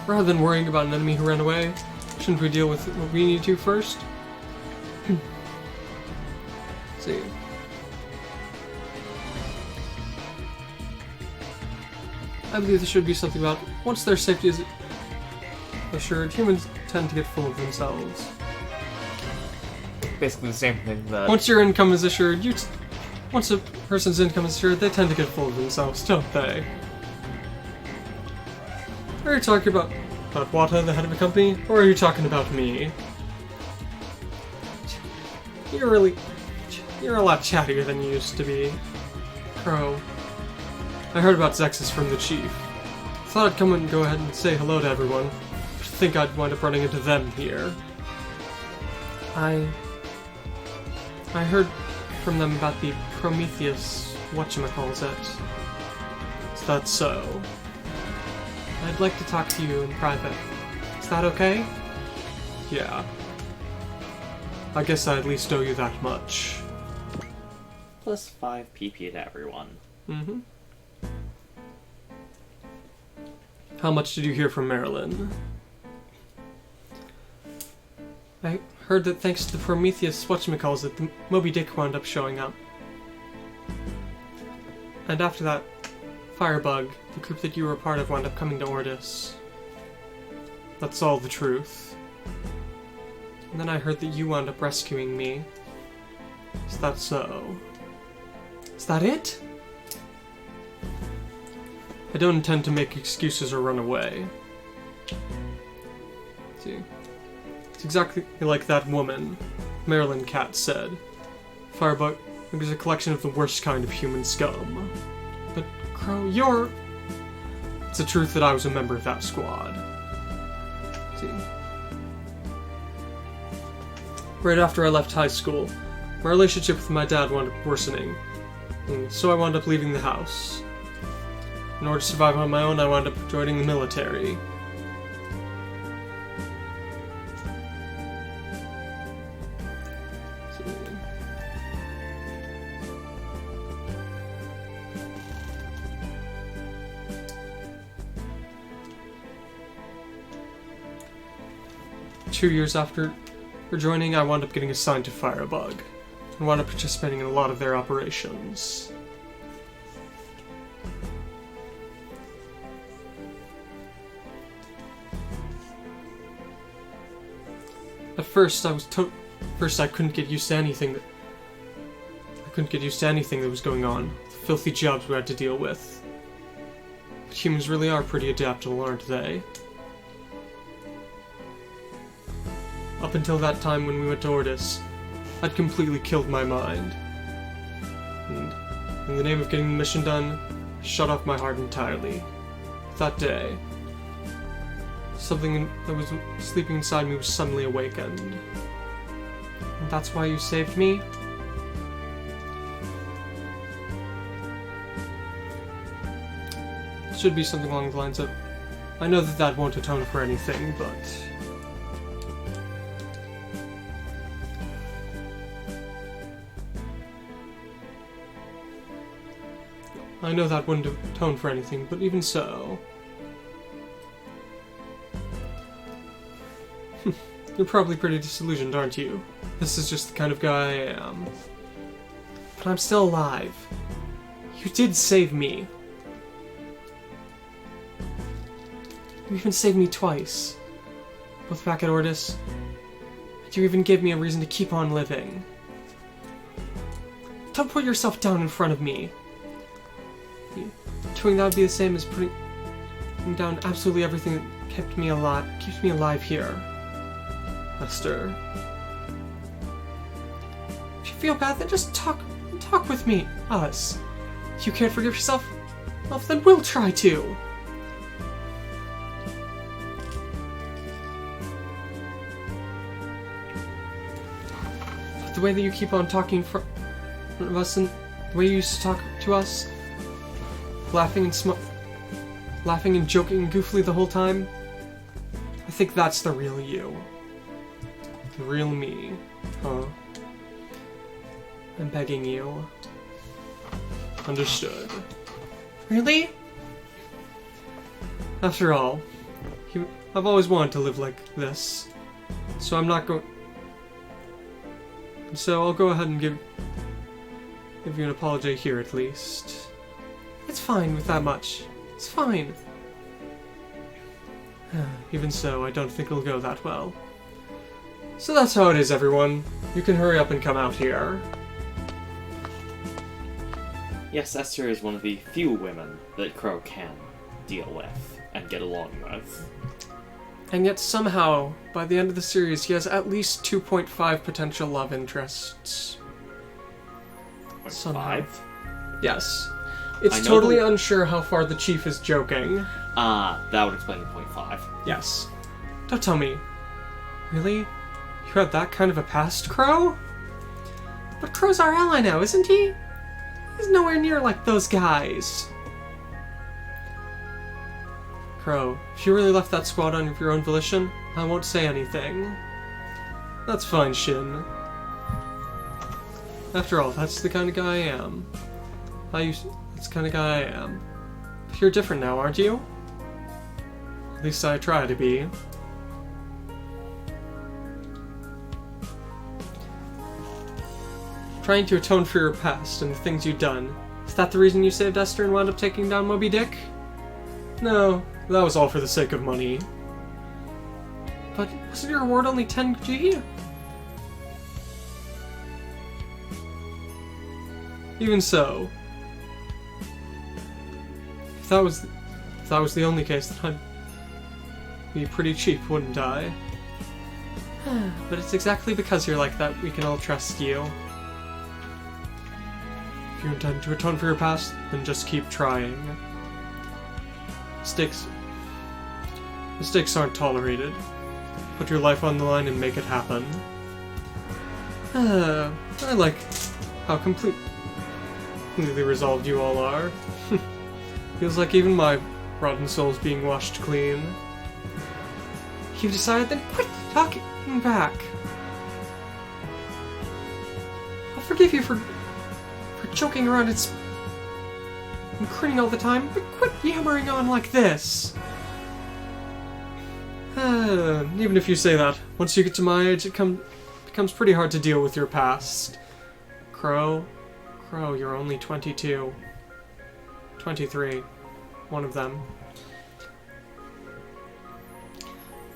Rather than worrying about an enemy who ran away, shouldn't we deal with what we need to first? See. I believe there should be something about once their safety is assured, humans tend to get full of themselves. Basically the same thing that... Once your income is assured, once a person's income is assured, they tend to get full of themselves, don't they? Are you talking about Wata, the head of a company, or are you talking about me? You're a lot chattier than you used to be, Crow. I heard about Zexus from the chief. Thought I'd come and go ahead and say hello to everyone. I think I'd wind up running into them here. I heard from them about the Prometheus whatchamacallit. Is that so? I'd like to talk to you in private. Is that okay? Yeah. I guess I at least owe you that much. Plus 5 PP to everyone. Mm-hmm. How much did you hear from Marilyn? I heard that thanks to the Prometheus whatchamacallit, the Moby Dick wound up showing up. And after that, Firebug, the group that you were a part of, wound up coming to Ordis. That's all the truth. And then I heard that you wound up rescuing me. Is that so? Is that it? I don't intend to make excuses or run away. See, it's exactly like that woman, Marilyn Cat, said. Firebug is a collection of the worst kind of human scum. But Crow, it's the truth that I was a member of that squad. See, right after I left high school, my relationship with my dad wound up worsening, and so I wound up leaving the house. In order to survive on my own, I wound up joining the military. Two years after joining, I wound up getting assigned to Firebug, and wound up participating in a lot of their operations. At first, I couldn't get used to anything that was going on. The filthy jobs we had to deal with. But humans really are pretty adaptable, aren't they? Up until that time when we went to Ordis, I'd completely killed my mind. And in the name of getting the mission done, I shut off my heart entirely. That day, something that was sleeping inside me was suddenly awakened. And that's why you saved me? It should be something along the lines of, I know that won't atone for anything, but I know that wouldn't atone for anything, but even so. You're probably pretty disillusioned, aren't you? This is just the kind of guy I am. But I'm still alive. You did save me. You even saved me twice. Both back at Ordis. And you even gave me a reason to keep on living. Don't put yourself down in front of me. Doing that would be the same as putting down absolutely everything that keeps me alive here. Esther. If you feel bad, then just talk with me, us. If you can't forgive yourself, well, then we'll try to. But the way that you keep on talking in front of us, and the way you used to talk to us, laughing and joking goofily the whole time, I think that's the real you. The real me, huh? I'm begging you. Understood. Really? After all, I've always wanted to live like this, so I'm not going. So I'll go ahead and give you an apology here at least. It's fine with that much. It's fine. Even so, I don't think it'll go that well. So that's how it is, everyone. You can hurry up and come out here. Yes, Esther is one of the few women that Crow can deal with and get along with. And yet somehow, by the end of the series, he has at least 2.5 potential love interests. Somehow. 5? Yes. I It's know totally the- unsure how far the chief is joking. That would explain the 0.5. Yes. Don't tell me. Really? You had that kind of a past, Crow? But Crow's our ally now, isn't he? He's nowhere near like those guys. Crow, if you really left that squad on your own volition, I won't say anything. That's fine, Shin. After all, that's the kind of guy I am. That's the kind of guy I am. But you're different now, aren't you? At least I try to be. Trying to atone for your past and the things you've done. Is that the reason you saved Esther and wound up taking down Moby Dick? No, that was all for the sake of money. But wasn't your reward only 10G? Even so. If that was the only case, then I'd be pretty cheap, wouldn't I? But it's exactly because you're like that we can all trust you. If you intend to atone for your past, then just keep trying. Mistakes aren't tolerated. Put your life on the line and make it happen. I like how completely resolved you all are. Feels like even my rotten soul's being washed clean. You've decided, then quit talking back. I'll forgive you for joking around and grinning all the time, but quit yammering on like this. Even if you say that, once you get to my age, it becomes pretty hard to deal with your past. Crow, you're only 22. 23. One of them.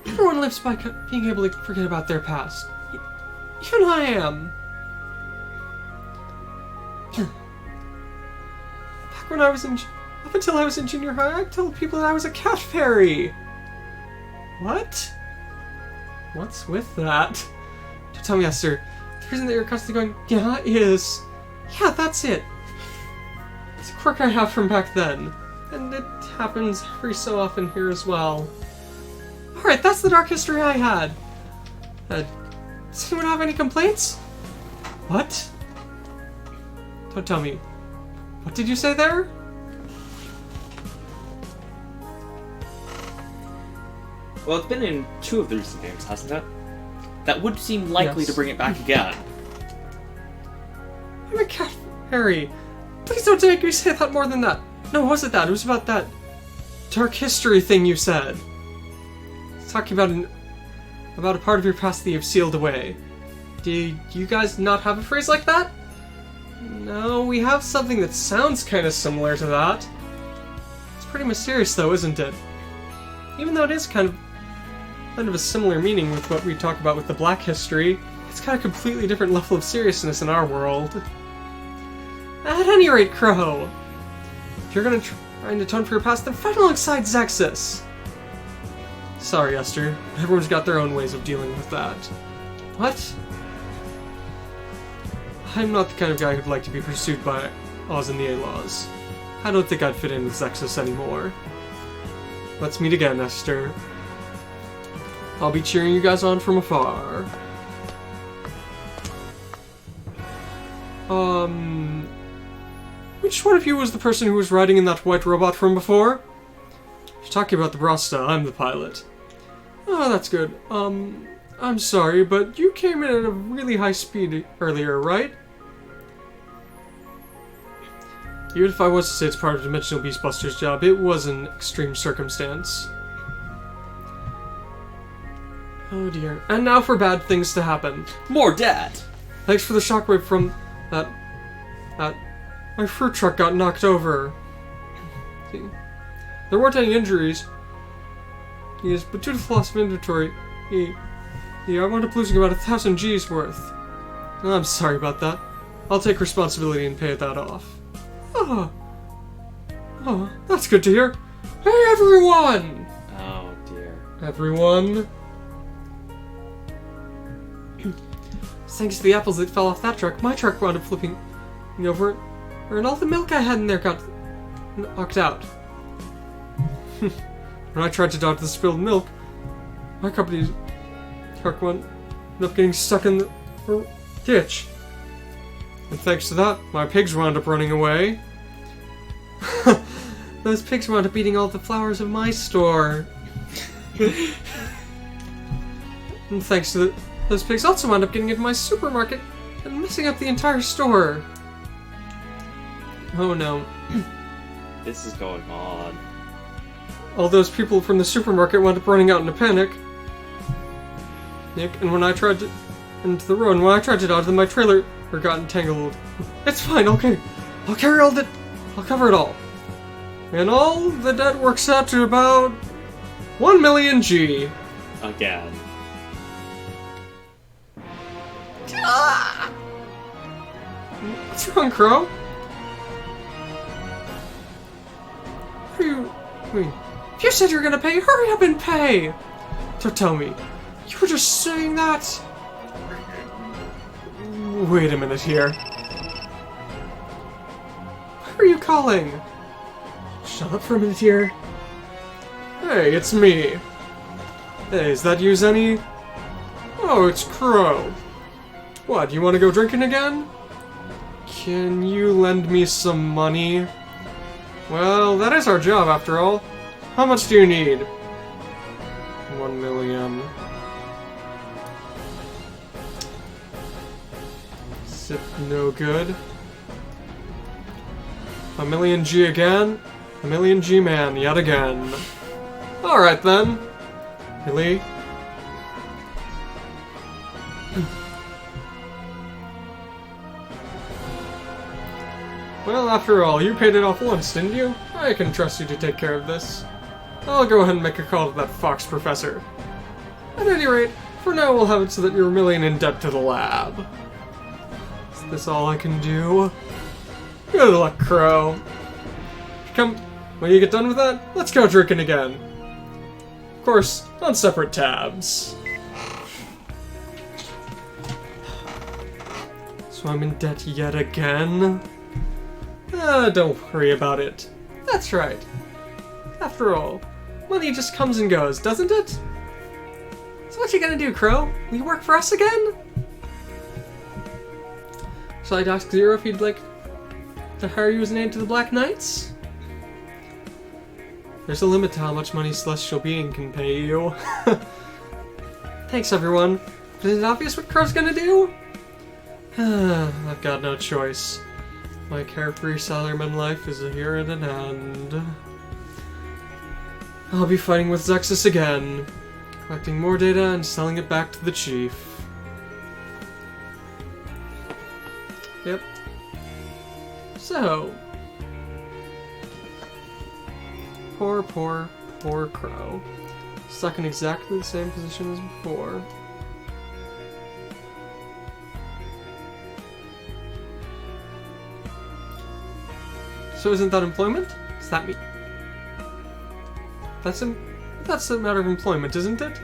Everyone lives by being able to forget about their past. Even I am. Back when up until I was in junior high, I told people that I was a cat fairy. What? What's with that? Don't tell me, Esther. The reason that you're constantly going, yeah, is... Yeah, that's it. It's a quirk I have from back then. And it happens every so often here as well. Alright, that's the dark history I had. Does anyone have any complaints? What? Don't tell me. What did you say there? Well, it's been in 2 of the recent games, hasn't it? That would seem likely Yes. to bring it back again. I'm a cat fairy. Please don't make me say that more than that. No, it wasn't that. It was about that dark history thing you said. It's talking about a part of your past that you've sealed away. Do you guys not have a phrase like that? No, we have something that sounds kind of similar to that. It's pretty mysterious though, isn't it? Even though it is kind of a similar meaning with what we talk about with the Black history, it's got a completely different level of seriousness in our world. At any rate, Crow, if you're gonna try and atone for your past, then fight alongside Zexus. Sorry, Esther. Everyone's got their own ways of dealing with that. What? I'm not the kind of guy who'd like to be pursued by Oz and the A-Laws. I don't think I'd fit in with Zexus anymore. Let's meet again, Esther. I'll be cheering you guys on from afar. Which one of you was the person who was riding in that white robot from before? You're talking about the Brasta, I'm the pilot. Oh, that's good. I'm sorry, but you came in at a really high speed earlier, right? Even if I was to say it's part of Dimensional Beastbuster's job, it was an extreme circumstance. Oh dear. And now for bad things to happen. More dead! Thanks for the shockwave from that... My fruit truck got knocked over. There weren't any injuries. Yes, but due to the loss of inventory, I wound up losing about 1,000 G's worth. I'm sorry about that. I'll take responsibility and pay that off. Oh, that's good to hear. Hey everyone! Oh dear. everyone. Thanks to the apples that fell off that truck, my truck wound up flipping over, and all the milk I had in there got knocked out. When I tried to dodge the spilled milk, my company's truck ended up getting stuck in the ditch. And thanks to that, my pigs wound up running away. Those pigs wound up eating all the flowers of my store. And thanks to those pigs also wound up getting into my supermarket and messing up the entire store. Oh no. This is going on. All those people from the supermarket wound up running out in a panic. And when I tried to into the road, and when I tried to dodge them, my trailer got entangled. It's fine, okay. I'll carry all that. I'll cover it all. And all the debt works out to about 1 million G. Again. What's wrong, Crow? Wait. If you said you were gonna pay, hurry up and pay! So tell me, you were just saying that? Wait a minute here. Why are you calling? Shut up for a minute here. Hey, it's me. Hey, is that you, Zenny? Oh, it's Crow. What, you want to go drinking again? Can you lend me some money? Well, that is our job, after all. How much do you need? 1 million. Is it no good? 1 million G again? 1 million G man, yet again. Alright then. Really? Well, after all, you paid it off once, didn't you? I can trust you to take care of this. I'll go ahead and make a call to that Fox professor. At any rate, for now we'll have it so that you're a million in debt to the lab. Is this all I can do? Good luck, Crow. Come, when you get done with that, let's go drinking again. Of course, on separate tabs. So I'm in debt yet again? Don't worry about it. That's right. After all, money just comes and goes, doesn't it? So what you gonna do, Crow? Will you work for us again? Shall I ask Zero if he'd like to hire you as an aide to the Black Knights? There's a limit to how much money Celestial Being can pay you. Thanks, everyone. But is it obvious what Crow's gonna do? I've got no choice. My carefree salaryman life is here at an end. I'll be fighting with Zexus again, collecting more data and selling it back to the chief. Yep. So, poor Crow. Stuck in exactly the same position as before. So isn't that employment? Does that mean... That's a matter of employment, isn't it?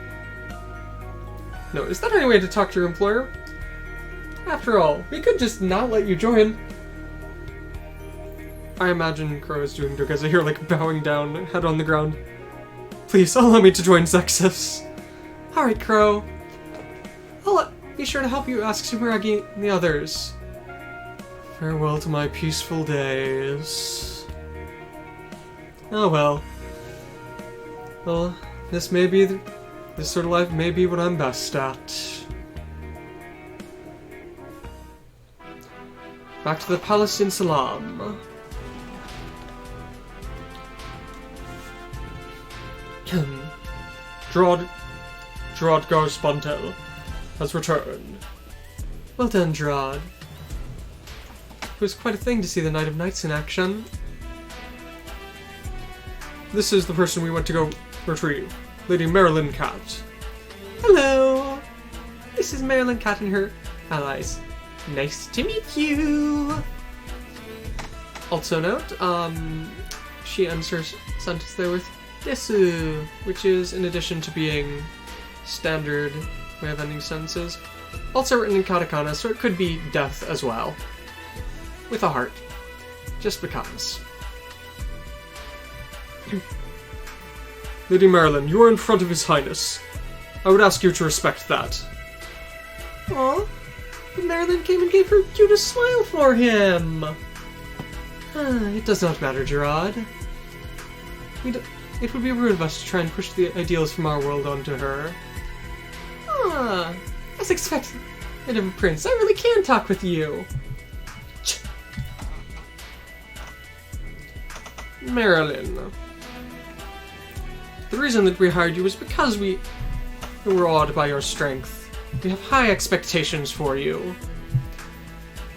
No, is that any way to talk to your employer? After all, we could just not let you join. I imagine Crow is doing good as I hear, like, bowing down, head on the ground. Please, allow me to join Zexus. Alright, Crow. I'll be sure to help you ask Sumeragi and the others. Farewell to my peaceful days. Oh well. Well, this sort of life may be what I'm best at. Back to the palace in Salam. Drodgar Spontel has returned. Well done, Drod. It was quite a thing to see the Knight of Knights in action. This is the person we went to go retrieve. Lady Marilyn Cat. Hello! This is Marilyn Cat and her allies. Nice to meet you! Also note, she ends her sentence there with, desu, which is in addition to being standard way of ending sentences, also written in katakana, so it could be death as well. With a heart. Just because. Lady Marilyn, you are in front of His Highness. I would ask you to respect that. Aw, but Marilyn came and gave her cutest smile for him. It does not matter, Gerard. It would be rude of us to try and push the ideals from our world onto her. As expected of a prince, I really can talk with you. Marilyn. The reason that we hired you is because we were awed by your strength. We have high expectations for you.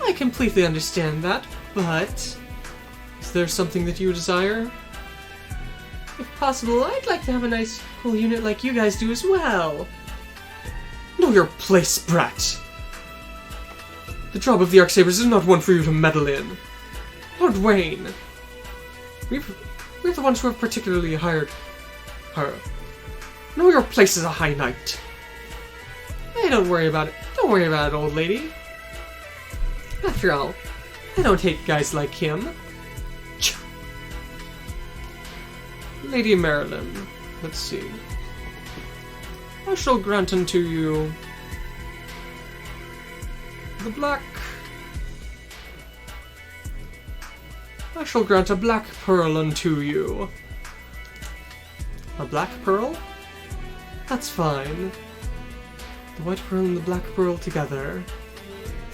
I completely understand that, but Is there something that you desire? if possible, I'd like to have a nice, cool unit like you guys do as well. Know your place, brat! The job of the Arcsabers is not one for you to meddle in. Lord Wayne! We're the ones who have particularly hired her. Know your place as a High Knight. Hey, don't worry about it. Don't worry about it, old lady. After all, I don't hate guys like him. Lady Marilyn, let's see. I shall grant unto you the black. I shall grant a black pearl unto you. A black pearl? That's fine. The white pearl and the black pearl together.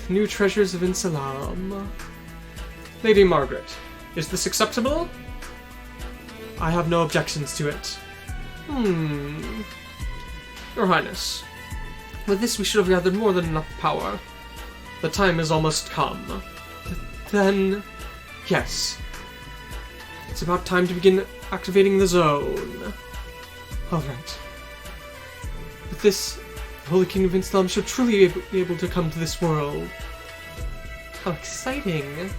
The new treasures of Insalam. Lady Margaret, is this acceptable? I have no objections to it. Your Highness, With this we should have gathered more than enough power. the time is almost come. Then, Yes. It's about time to begin activating the zone. alright. With this, the Holy Kingdom of Insalam should truly be able to come to this world. How exciting!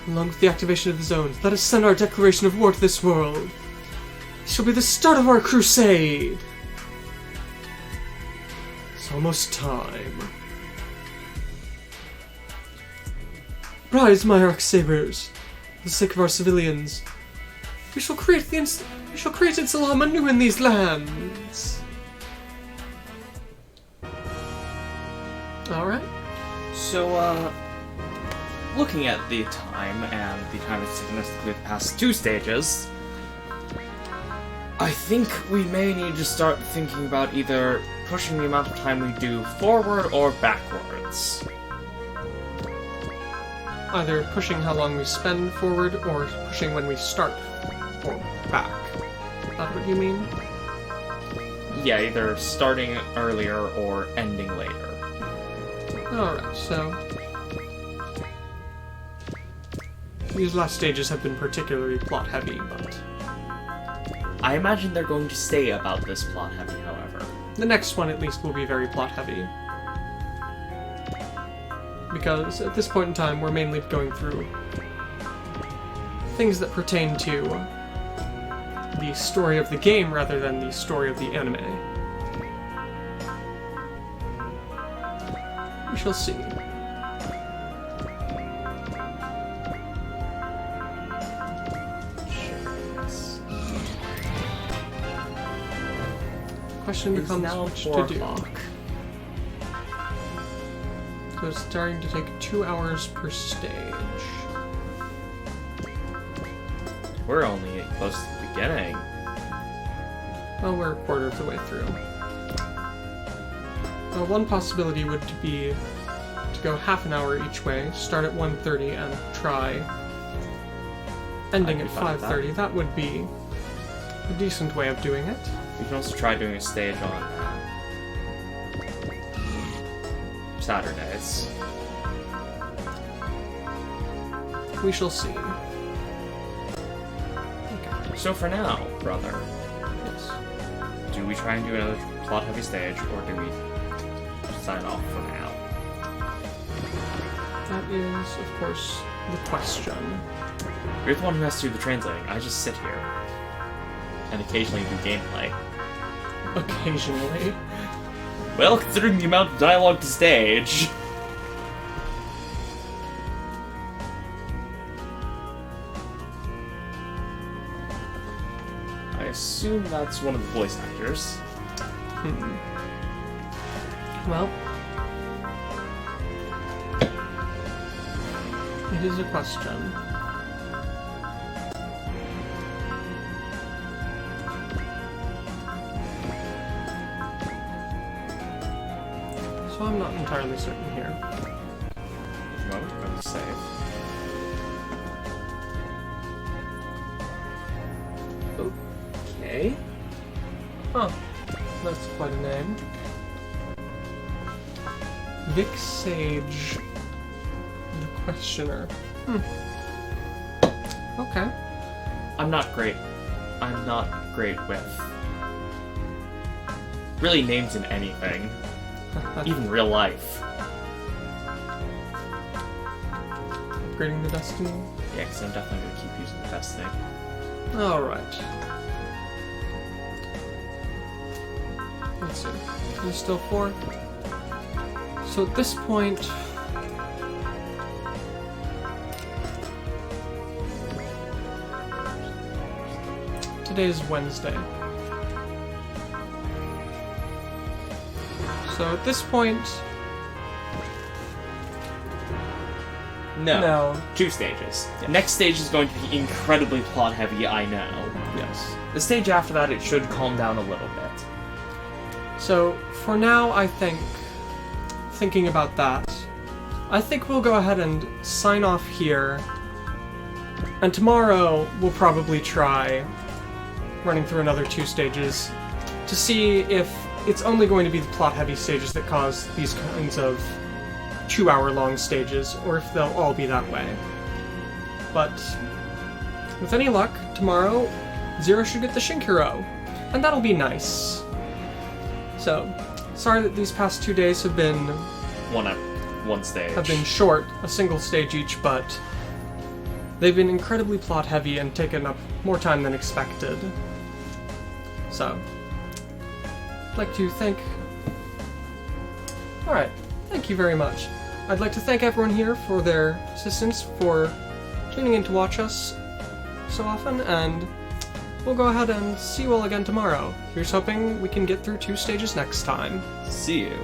Along with the activation of the zones, let us send our declaration of war to this world. This shall be the start of our crusade! It's almost time. Rise, my Arcsabers! For the sake of our civilians, we shall create Insalam anew in these lands! Alright. So, looking at the time, and the time it's taken us to clear the past 2 stages, I think we may need to start thinking about either pushing the amount of time we do forward or backwards. Either pushing how long we spend forward, or pushing when we start or back. That's what you mean? Yeah, either starting earlier or ending later. Alright, so these last stages have been particularly plot heavy, but I imagine they're going to stay about this plot heavy, however. the next one at least will be very plot heavy. Because at this point in time we're mainly going through things that pertain to the story of the game rather than the story of the anime. We shall see. Question It's becomes now which 4 to do. o'clock. So it's starting to take 2 hours per stage. We're only close to the beginning. Well, we're a quarter of the way through. One possibility would be to go half an hour each way, start at 1:30 and try ending I'd at be fine with that. 5:30. That would be a decent way of doing it. We can also try doing a stage on Saturdays. We shall see. So for now, brother, Yes. do we try and do another plot-heavy stage, or do we sign off for now? That is, of course, the question. You're the one who has to do the translating. I just sit here. And occasionally do gameplay. Occasionally. Well, considering the amount of dialogue to stage. I assume that's one of the voice actors. Well, it is a question. So I'm not entirely certain here. Well, we're going to save. Okay. Huh. That's quite a name. Vic Sage, the Questioner. Okay. I'm not great with really names in anything. Even real life. Upgrading the Destiny. Yeah, because I'm definitely going to keep using the best thing. Alright. Let's see. There's still 4. So at this point... Today is Wednesday. So at this point... No. 2 stages. Yes. Next stage is going to be incredibly plot heavy, I know. Yes. The stage after that, it should calm down a little bit. So, for now, I think, thinking about that, I think we'll go ahead and sign off here, and tomorrow we'll probably try running through another 2 stages to see if it's only going to be the plot-heavy stages that cause these kinds of 2-hour-long stages, or if they'll all be that way. But, with any luck, tomorrow, Zero should get the Shinkiro, and that'll be nice. So, sorry that these past 2 days have been One stage. have been short, a single stage each, but they've been incredibly plot heavy and taken up more time than expected. So, I'd like to thank... Alright, thank you very much. I'd like to thank everyone here for their assistance, for tuning in to watch us so often, and we'll go ahead and see you all again tomorrow. Here's hoping we can get through 2 stages next time. See you.